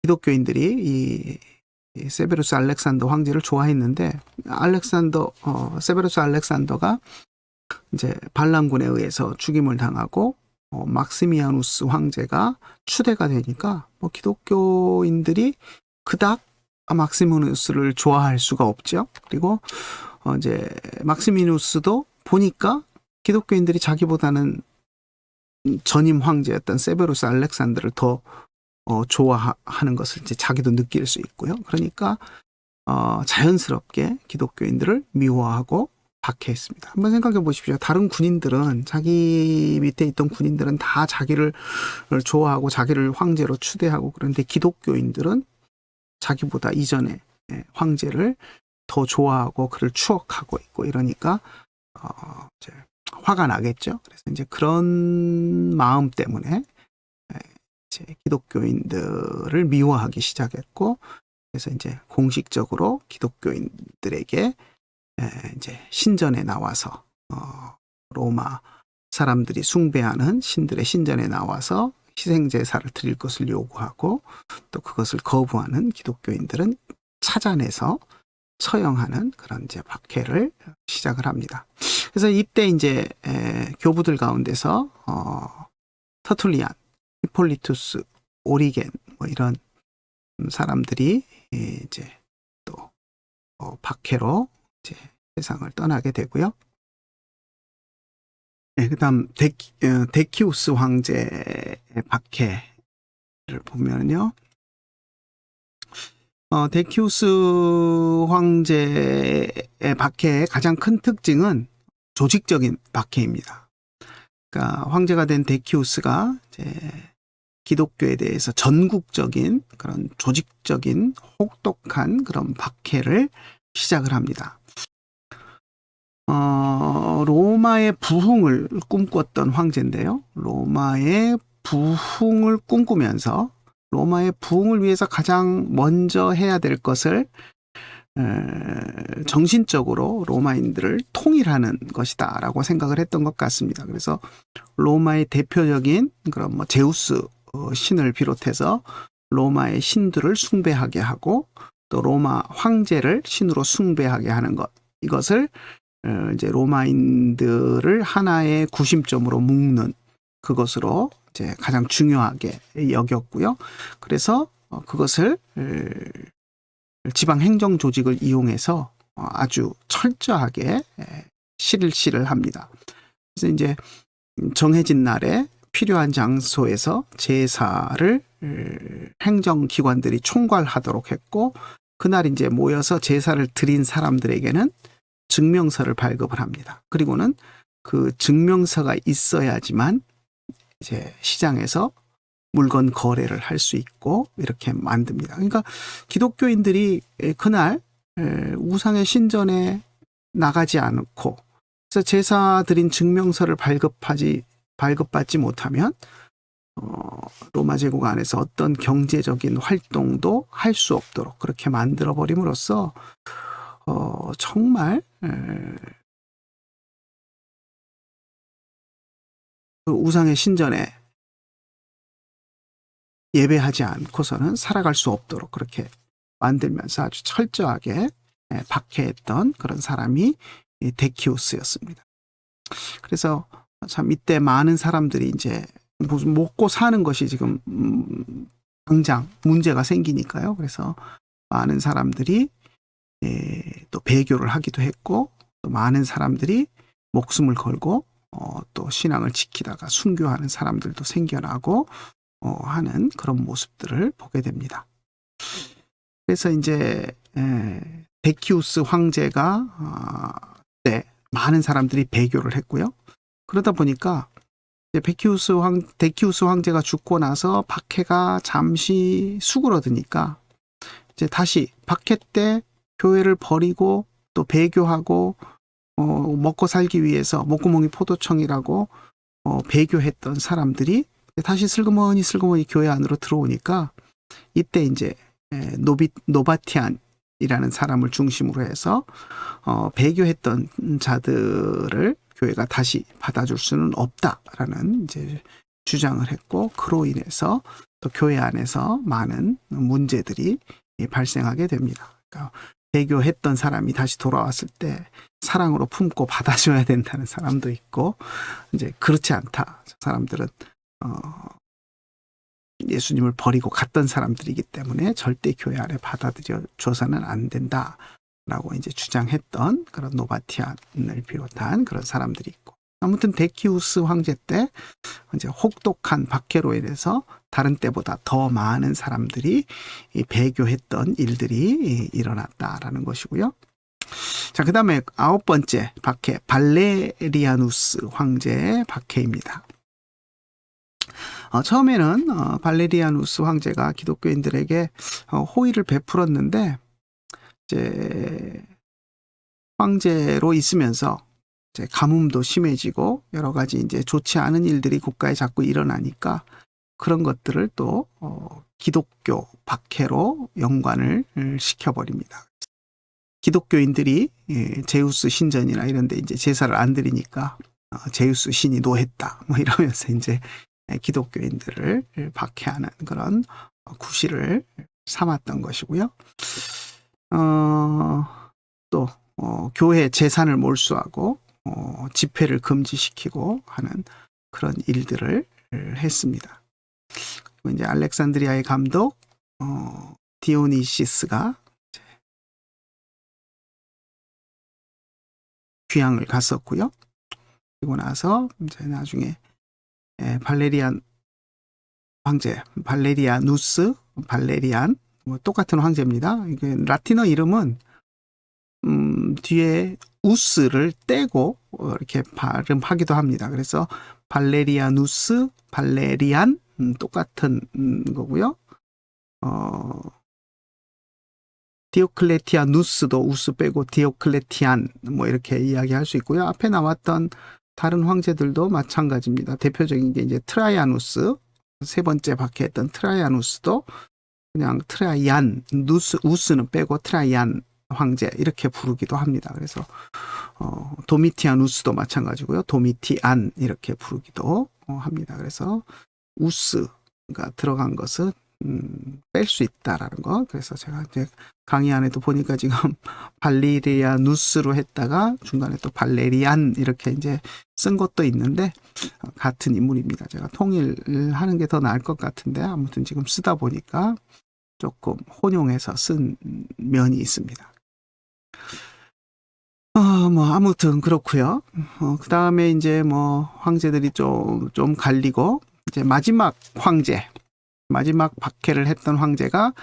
S1: 기독교인들이 이 세베루스 알렉산더 황제를 좋아했는데, 세베루스 알렉산더가 이제 반란군에 의해서 죽임을 당하고 막시미아누스 황제가 추대가 되니까 기독교인들이 그닥 막시미누스를 좋아할 수가 없죠. 그리고 이제 막시미누스도 보니까 기독교인들이 자기보다는 전임 황제였던 세베루스 알렉산더를 더 좋아하는 것을 이제 자기도 느낄 수 있고요. 그러니까 자연스럽게 기독교인들을 미워하고 박해했습니다. 한번 생각해 보십시오. 다른 군인들은, 자기 밑에 있던 군인들은 다 자기를 좋아하고 자기를 황제로 추대하고, 그런데 기독교인들은 자기보다 이전에 황제를 더 좋아하고 그를 추억하고 있고, 이러니까 이제 화가 나겠죠. 그래서 이제 그런 마음 때문에 이제 기독교인들을 미워하기 시작했고, 그래서 이제 공식적으로 기독교인들에게 이제 신전에 나와서 로마 사람들이 숭배하는 신들의 신전에 나와서 희생 제사를 드릴 것을 요구하고, 또 그것을 거부하는 기독교인들은 찾아내서 처형하는 그런 이제 박해를 시작을 합니다. 그래서 이때 이제 교부들 가운데서 터툴리안, 히폴리투스, 오리겐 뭐 이런 사람들이 이제 또 박해로 이제 세상을 떠나게 되고요. 그다음 데키우스 황제의 박해를 보면요. 데키우스 황제의 박해의 가장 큰 특징은 조직적인 박해입니다. 그러니까 황제가 된 데키우스가 이제 기독교에 대해서 전국적인 그런 조직적인 혹독한 그런 박해를 시작을 합니다. 로마의 부흥을 꿈꿨던 황제인데요. 로마의 부흥을 꿈꾸면서 로마의 부흥을 위해서 가장 먼저 해야 될 것을 정신적으로 로마인들을 통일하는 것이다 라고 생각을 했던 것 같습니다. 그래서 로마의 대표적인 그런 뭐 제우스 신을 비롯해서 로마의 신들을 숭배하게 하고, 또 로마 황제를 신으로 숭배하게 하는 것, 이것을 이제 로마인들을 하나의 구심점으로 묶는 그것으로 이제 가장 중요하게 여겼고요. 그래서 그것을 지방 행정 조직을 이용해서 아주 철저하게 실시를 합니다. 그래서 이제 정해진 날에 필요한 장소에서 제사를 행정기관들이 총괄하도록 했고, 그날 이제 모여서 제사를 드린 사람들에게는 증명서를 발급을 합니다. 그리고는 그 증명서가 있어야지만 이제 시장에서 물건 거래를 할 수 있고 이렇게 만듭니다. 그러니까 기독교인들이 그날 우상의 신전에 나가지 않고, 그래서 제사 드린 증명서를 발급받지 못하면 로마 제국 안에서 어떤 경제적인 활동도 할 수 없도록 그렇게 만들어 버림으로써 정말 그 우상의 신전에 예배하지 않고서는 살아갈 수 없도록 그렇게 만들면서 아주 철저하게 박해했던 그런 사람이 데키우스였습니다. 그래서 참 이때 많은 사람들이 이제 무슨 먹고 사는 것이 지금 당장 문제가 생기니까요. 그래서 많은 사람들이 또 배교를 하기도 했고, 또 많은 사람들이 목숨을 걸고 또 신앙을 지키다가 순교하는 사람들도 생겨나고 하는 그런 모습들을 보게 됩니다. 그래서 이제 데키우스 황제가 많은 사람들이 배교를 했고요. 그러다 보니까 데키우스 황제가 죽고 나서 박해가 잠시 수그러드니까 이제 다시 박해 때 교회를 버리고 또 배교하고 먹고 살기 위해서 목구멍이 포도청이라고 배교했던 사람들이 다시 슬그머니 교회 안으로 들어오니까, 이때 이제 노바티안이라는 사람을 중심으로 해서 배교했던 자들을 교회가 다시 받아줄 수는 없다라는 이제 주장을 했고, 그로 인해서 또 교회 안에서 많은 문제들이 발생하게 됩니다. 그러니까 배교했던 사람이 다시 돌아왔을 때 사랑으로 품고 받아줘야 된다는 사람도 있고, 이제 그렇지 않다. 저 사람들은 예수님을 버리고 갔던 사람들이기 때문에 절대 교회 안에 받아들여 줘서는 안 된다라고 이제 주장했던 그런 노바티안을 비롯한 그런 사람들이 있고, 아무튼 데키우스 황제 때 이제 혹독한 박해로 인해서 다른 때보다 더 많은 사람들이 배교했던 일들이 일어났다라는 것이고요. 자, 그 다음에 9번째 박해, 발레리아누스 황제의 박해입니다. 처음에는 발레리아누스 황제가 기독교인들에게 호의를 베풀었는데, 이제 황제로 있으면서 이제 가뭄도 심해지고 여러 가지 이제 좋지 않은 일들이 국가에 자꾸 일어나니까 그런 것들을 또 기독교 박해로 연관을 시켜버립니다. 기독교인들이 제우스 신전이나 이런 데 이제 제사를 안 드리니까 제우스 신이 노했다 뭐 이러면서 이제 기독교인들을 박해하는 그런 구실을 삼았던 것이고요. 또 교회 재산을 몰수하고 집회를 금지시키고 하는 그런 일들을 했습니다. 그리고 이제 알렉산드리아의 감독 디오니시스가 귀향을 갔었고요. 그리고 나서 이제 나중에 발레리안 황제, 발레리아누스, 발레리안, 뭐 똑같은 황제입니다. 이게 라틴어 이름은 뒤에 우스를 떼고 이렇게 발음하기도 합니다. 그래서 발레리아누스, 발레리안 똑같은 거고요. 디오클레티아누스도 우스 빼고 디오클레티안 뭐 이렇게 이야기할 수 있고요. 앞에 나왔던 다른 황제들도 마찬가지입니다. 대표적인 게 이제 트라이아누스, 세 번째 박해했던 트라이아누스도 그냥 트라이안, 우스는 빼고 트라이안 황제 이렇게 부르기도 합니다. 그래서 도미티아누스도 마찬가지고요. 도미티안 이렇게 부르기도 합니다. 그래서 우스가 들어간 것은 뺄 수 있다라는 거. 그래서 제가 이제 강의 안에도 보니까 지금 발레리아누스로 했다가 중간에 또 발레리안 이렇게 이제 쓴 것도 있는데 같은 인물입니다. 제가 통일하는 게 더 나을 것 같은데 아무튼 지금 쓰다 보니까 조금 혼용해서 쓴 면이 있습니다. 뭐 아무튼 그렇고요. 그 다음에 이제 뭐 황제들이 좀 갈리고 이제 마지막 황제, 마지막 박해를 했던 황제가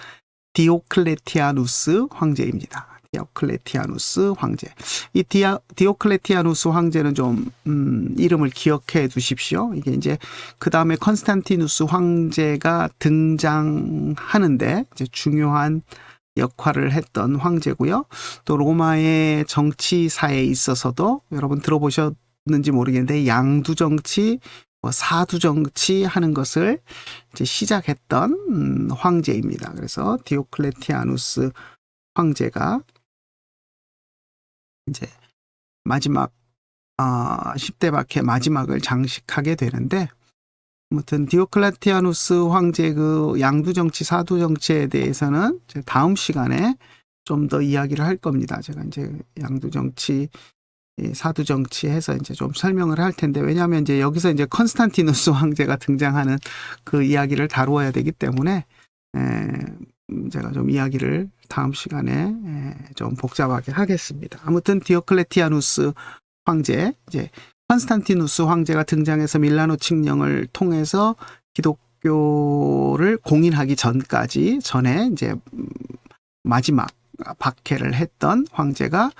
S1: 디오클레티아누스 황제입니다. 디오클레티아누스 황제. 이 디오클레티아누스 황제는 좀 이름을 기억해 두십시오. 이게 이제 그 다음에 컨스탄티누스 황제가 등장하는데 이제 중요한 역할을 했던 황제고요. 또 로마의 정치사에 있어서도 여러분 들어보셨는지 모르겠는데 양두 정치, 사두 정치 하는 것을 이제 시작했던 황제입니다. 그래서 디오클레티아누스 황제가 이제 마지막 10대 박해 마지막을 장식하게 되는데, 아무튼 디오클레티아누스 황제 그 양두 정치, 사두 정치에 대해서는 다음 시간에 좀 더 이야기를 할 겁니다. 제가 이제 양두 정치, 사두 정치 해서 이제 좀 설명을 할 텐데, 왜냐하면 이제 여기서 이제 컨스탄티누스 황제가 등장하는 그 이야기를 다루어야 되기 때문에 제가 좀 이야기를 다음 시간에 좀 복잡하게 하겠습니다. 아무튼 디오클레티아누스 황제, 이제 컨스탄티누스 황제가 등장해서 밀라노 칙령을 통해서 기독교를 공인하기 전에 이제 마지막 박해를 했던 황제가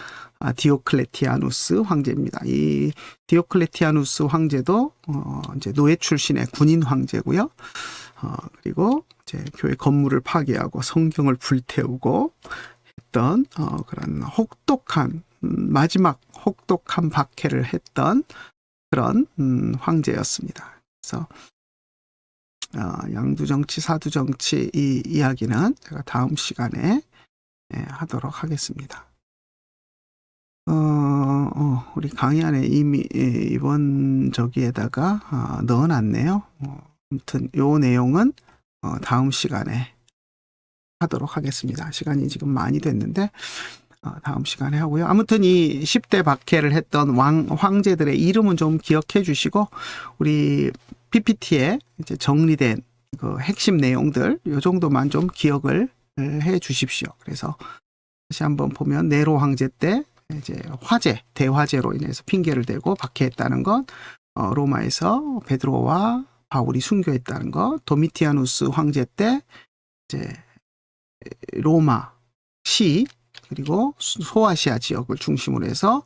S1: 디오클레티아누스 황제입니다. 이 디오클레티아누스 황제도 이제 노예 출신의 군인 황제고요. 그리고 이제 교회 건물을 파괴하고 성경을 불태우고 했던 그런 혹독한 마지막 혹독한 박해를 했던 그런 황제였습니다. 그래서 양두 정치, 사두 정치 이 이야기는 제가 다음 시간에 하도록 하겠습니다. 우리 강의 안에 이미 이번 저기에다가 넣어놨네요. 아무튼 요 내용은 다음 시간에 하도록 하겠습니다. 시간이 지금 많이 됐는데 다음 시간에 하고요. 아무튼 이 10대 박해를 했던 황제들의 이름은 좀 기억해 주시고 우리 PPT에 이제 정리된 그 핵심 내용들 요 정도만 좀 기억을 해 주십시오. 그래서 다시 한번 보면 네로 황제 때 이제 대화재로 인해서 핑계를 대고 박해했다는 것, 로마에서 베드로와 바울이 순교했다는 것, 도미티아누스 황제 때 이제 로마 시 그리고 소아시아 지역을 중심으로 해서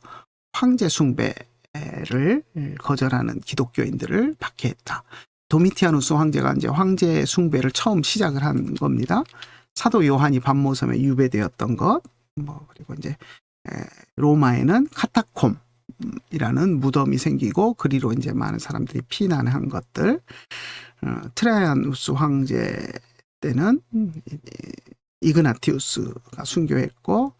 S1: 황제 숭배를 거절하는 기독교인들을 박해했다. 도미티아누스 황제가 이제 황제 숭배를 처음 시작을 한 겁니다. 사도 요한이 밤모섬에 유배되었던 것, 그리고 이제 로마에는 카타콤이라는 무덤이 생기고 그리로 이제 많은 사람들이 피난한 것들, 트라이아누스 황제 때는 이그나티우스가 순교했고,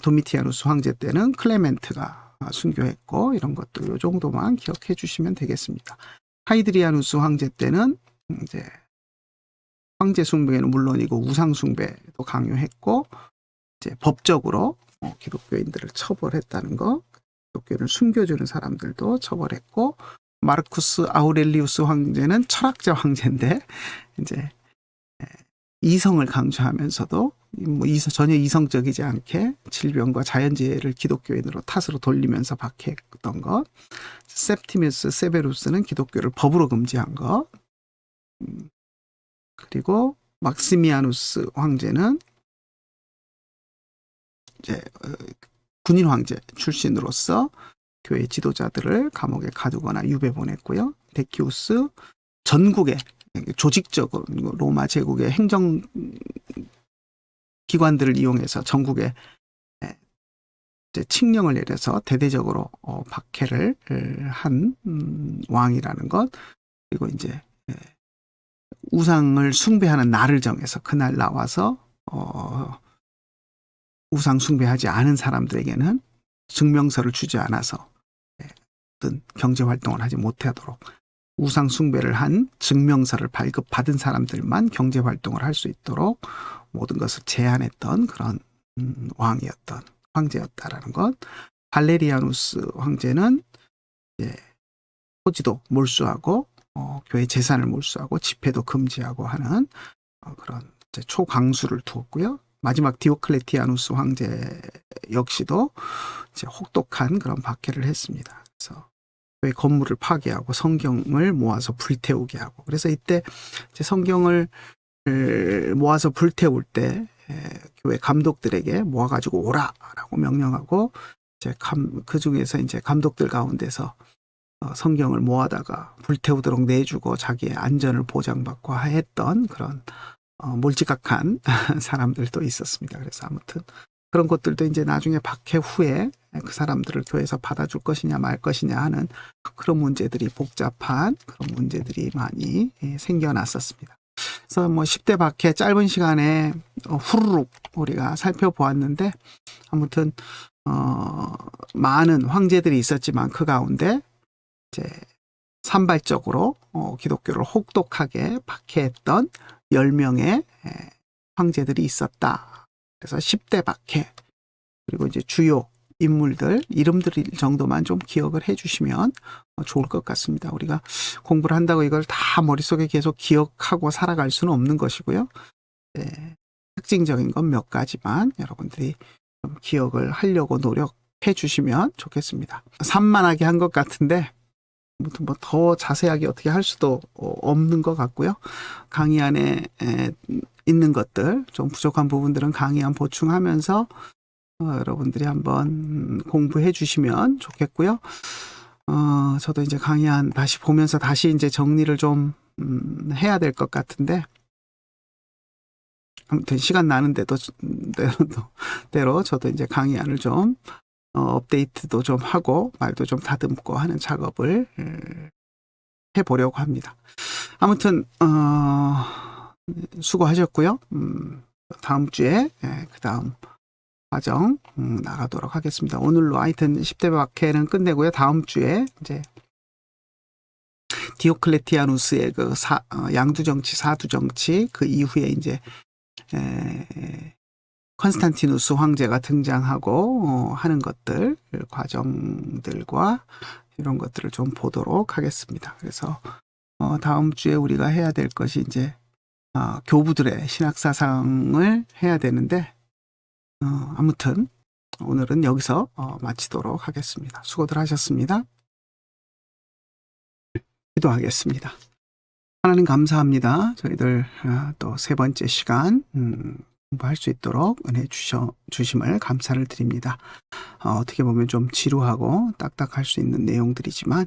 S1: 도미티아누스 황제 때는 클레멘트가 순교했고, 이런 것들 요 정도만 기억해 주시면 되겠습니다. 하이드리아누스 황제 때는 이제 황제 숭배는 물론이고 우상 숭배도 강요했고, 이제 법적으로 기독교인들을 처벌했다는 거, 기독교를 숨겨주는 사람들도 처벌했고, 마르쿠스 아우렐리우스 황제는 철학자 황제인데 이제 이성을 강조하면서도 전혀 이성적이지 않게 질병과 자연재해를 기독교인으로 탓으로 돌리면서 박해했던 것, septimius severus는 기독교를 법으로 금지한 것, 그리고 막시미아누스 황제는 이제 군인 황제 출신으로서 교회 지도자들을 감옥에 가두거나 유배 보냈고요. 데키우스 전국에 조직적으로 로마 제국의 행정 기관들을 이용해서 전국에 이제 칙령을 내려서 대대적으로 박해를 한 왕이라는 것, 그리고 이제 우상을 숭배하는 날을 정해서 그날 나와서 우상 숭배하지 않은 사람들에게는 증명서를 주지 않아서 어떤 경제 활동을 하지 못하도록 우상 숭배를 한 증명서를 발급받은 사람들만 경제 활동을 할 수 있도록 모든 것을 제한했던 그런 왕이었던 황제였다라는 것. 발레리아누스 황제는 이제 토지도 몰수하고 교회 재산을 몰수하고 집회도 금지하고 하는 그런 이제 초강수를 두었고요. 마지막 디오클레티아누스 황제 역시도 이제 혹독한 그런 박해를 했습니다. 그래서 교회 건물을 파괴하고 성경을 모아서 불태우게 하고, 그래서 이때 이제 성경을 모아서 불태울 때 교회 감독들에게 모아가지고 오라라고 명령하고, 이제 그 중에서 이제 감독들 가운데서 성경을 모아다가 불태우도록 내주고 자기의 안전을 보장받고 했던 그런 몰지각한 사람들도 있었습니다. 그래서 아무튼 그런 것들도 이제 나중에 박해 후에 그 사람들을 교회에서 받아줄 것이냐 말 것이냐 하는 그런 문제들이, 복잡한 그런 문제들이 많이 생겨났었습니다. 그래서 뭐 10대 박해 짧은 시간에 후루룩 우리가 살펴보았는데, 아무튼 많은 황제들이 있었지만 그 가운데 이제 산발적으로 기독교를 혹독하게 박해했던 10명의 황제들이 있었다. 그래서 10대 박해, 그리고 이제 주요 인물들 이름들 정도만 좀 기억을 해주시면 좋을 것 같습니다. 우리가 공부를 한다고 이걸 다 머릿속에 계속 기억하고 살아갈 수는 없는 것이고요. 특징적인 건 몇 가지만 여러분들이 좀 기억을 하려고 노력해 주시면 좋겠습니다. 산만하게 한 것 같은데 아무튼 뭐 더 자세하게 어떻게 할 수도 없는 것 같고요. 강의 안에 있는 것들, 좀 부족한 부분들은 강의 안 보충하면서 여러분들이 한번 공부해 주시면 좋겠고요. 저도 이제 강의 안 다시 보면서 다시 이제 정리를 좀 해야 될 것 같은데, 아무튼 시간 나는 대로 저도 이제 강의안을 좀 업데이트도 좀 하고 말도 좀 다듬고 하는 작업을 해보려고 합니다. 아무튼 수고하셨고요. 다음 주에 그 다음 과정 나가도록 하겠습니다. 오늘로 하여튼 10대 박해는 끝내고요. 다음 주에 이제 디오클레티아누스의 그 양두정치, 사두정치, 그 이후에 이제 컨스탄티누스 황제가 등장하고 하는 것들, 과정들과 이런 것들을 좀 보도록 하겠습니다. 그래서 다음 주에 우리가 해야 될 것이 이제 교부들의 신학사상을 해야 되는데 아무튼 오늘은 여기서 마치도록 하겠습니다. 수고들 하셨습니다. 기도하겠습니다. 하나님 감사합니다. 저희들 또 세 번째 시간 공부할 수 있도록 은혜 주심을 감사를 드립니다. 어떻게 보면 좀 지루하고 딱딱할 수 있는 내용들이지만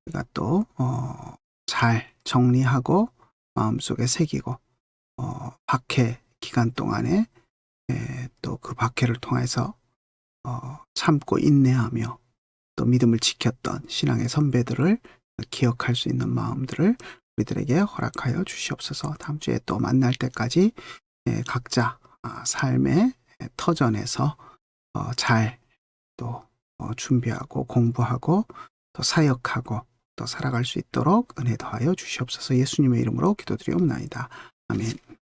S1: 우리가 또 잘 정리하고 마음속에 새기고 박해 기간 동안에 또 그 박해를 통해서 참고 인내하며 또 믿음을 지켰던 신앙의 선배들을 기억할 수 있는 마음들을 우리들에게 허락하여 주시옵소서. 다음 주에 또 만날 때까지 각자 삶의 터전에서 잘 또 준비하고 공부하고 또 사역하고 또 살아갈 수 있도록 은혜 더하여 주시옵소서. 예수님의 이름으로 기도드리옵나이다. 아멘.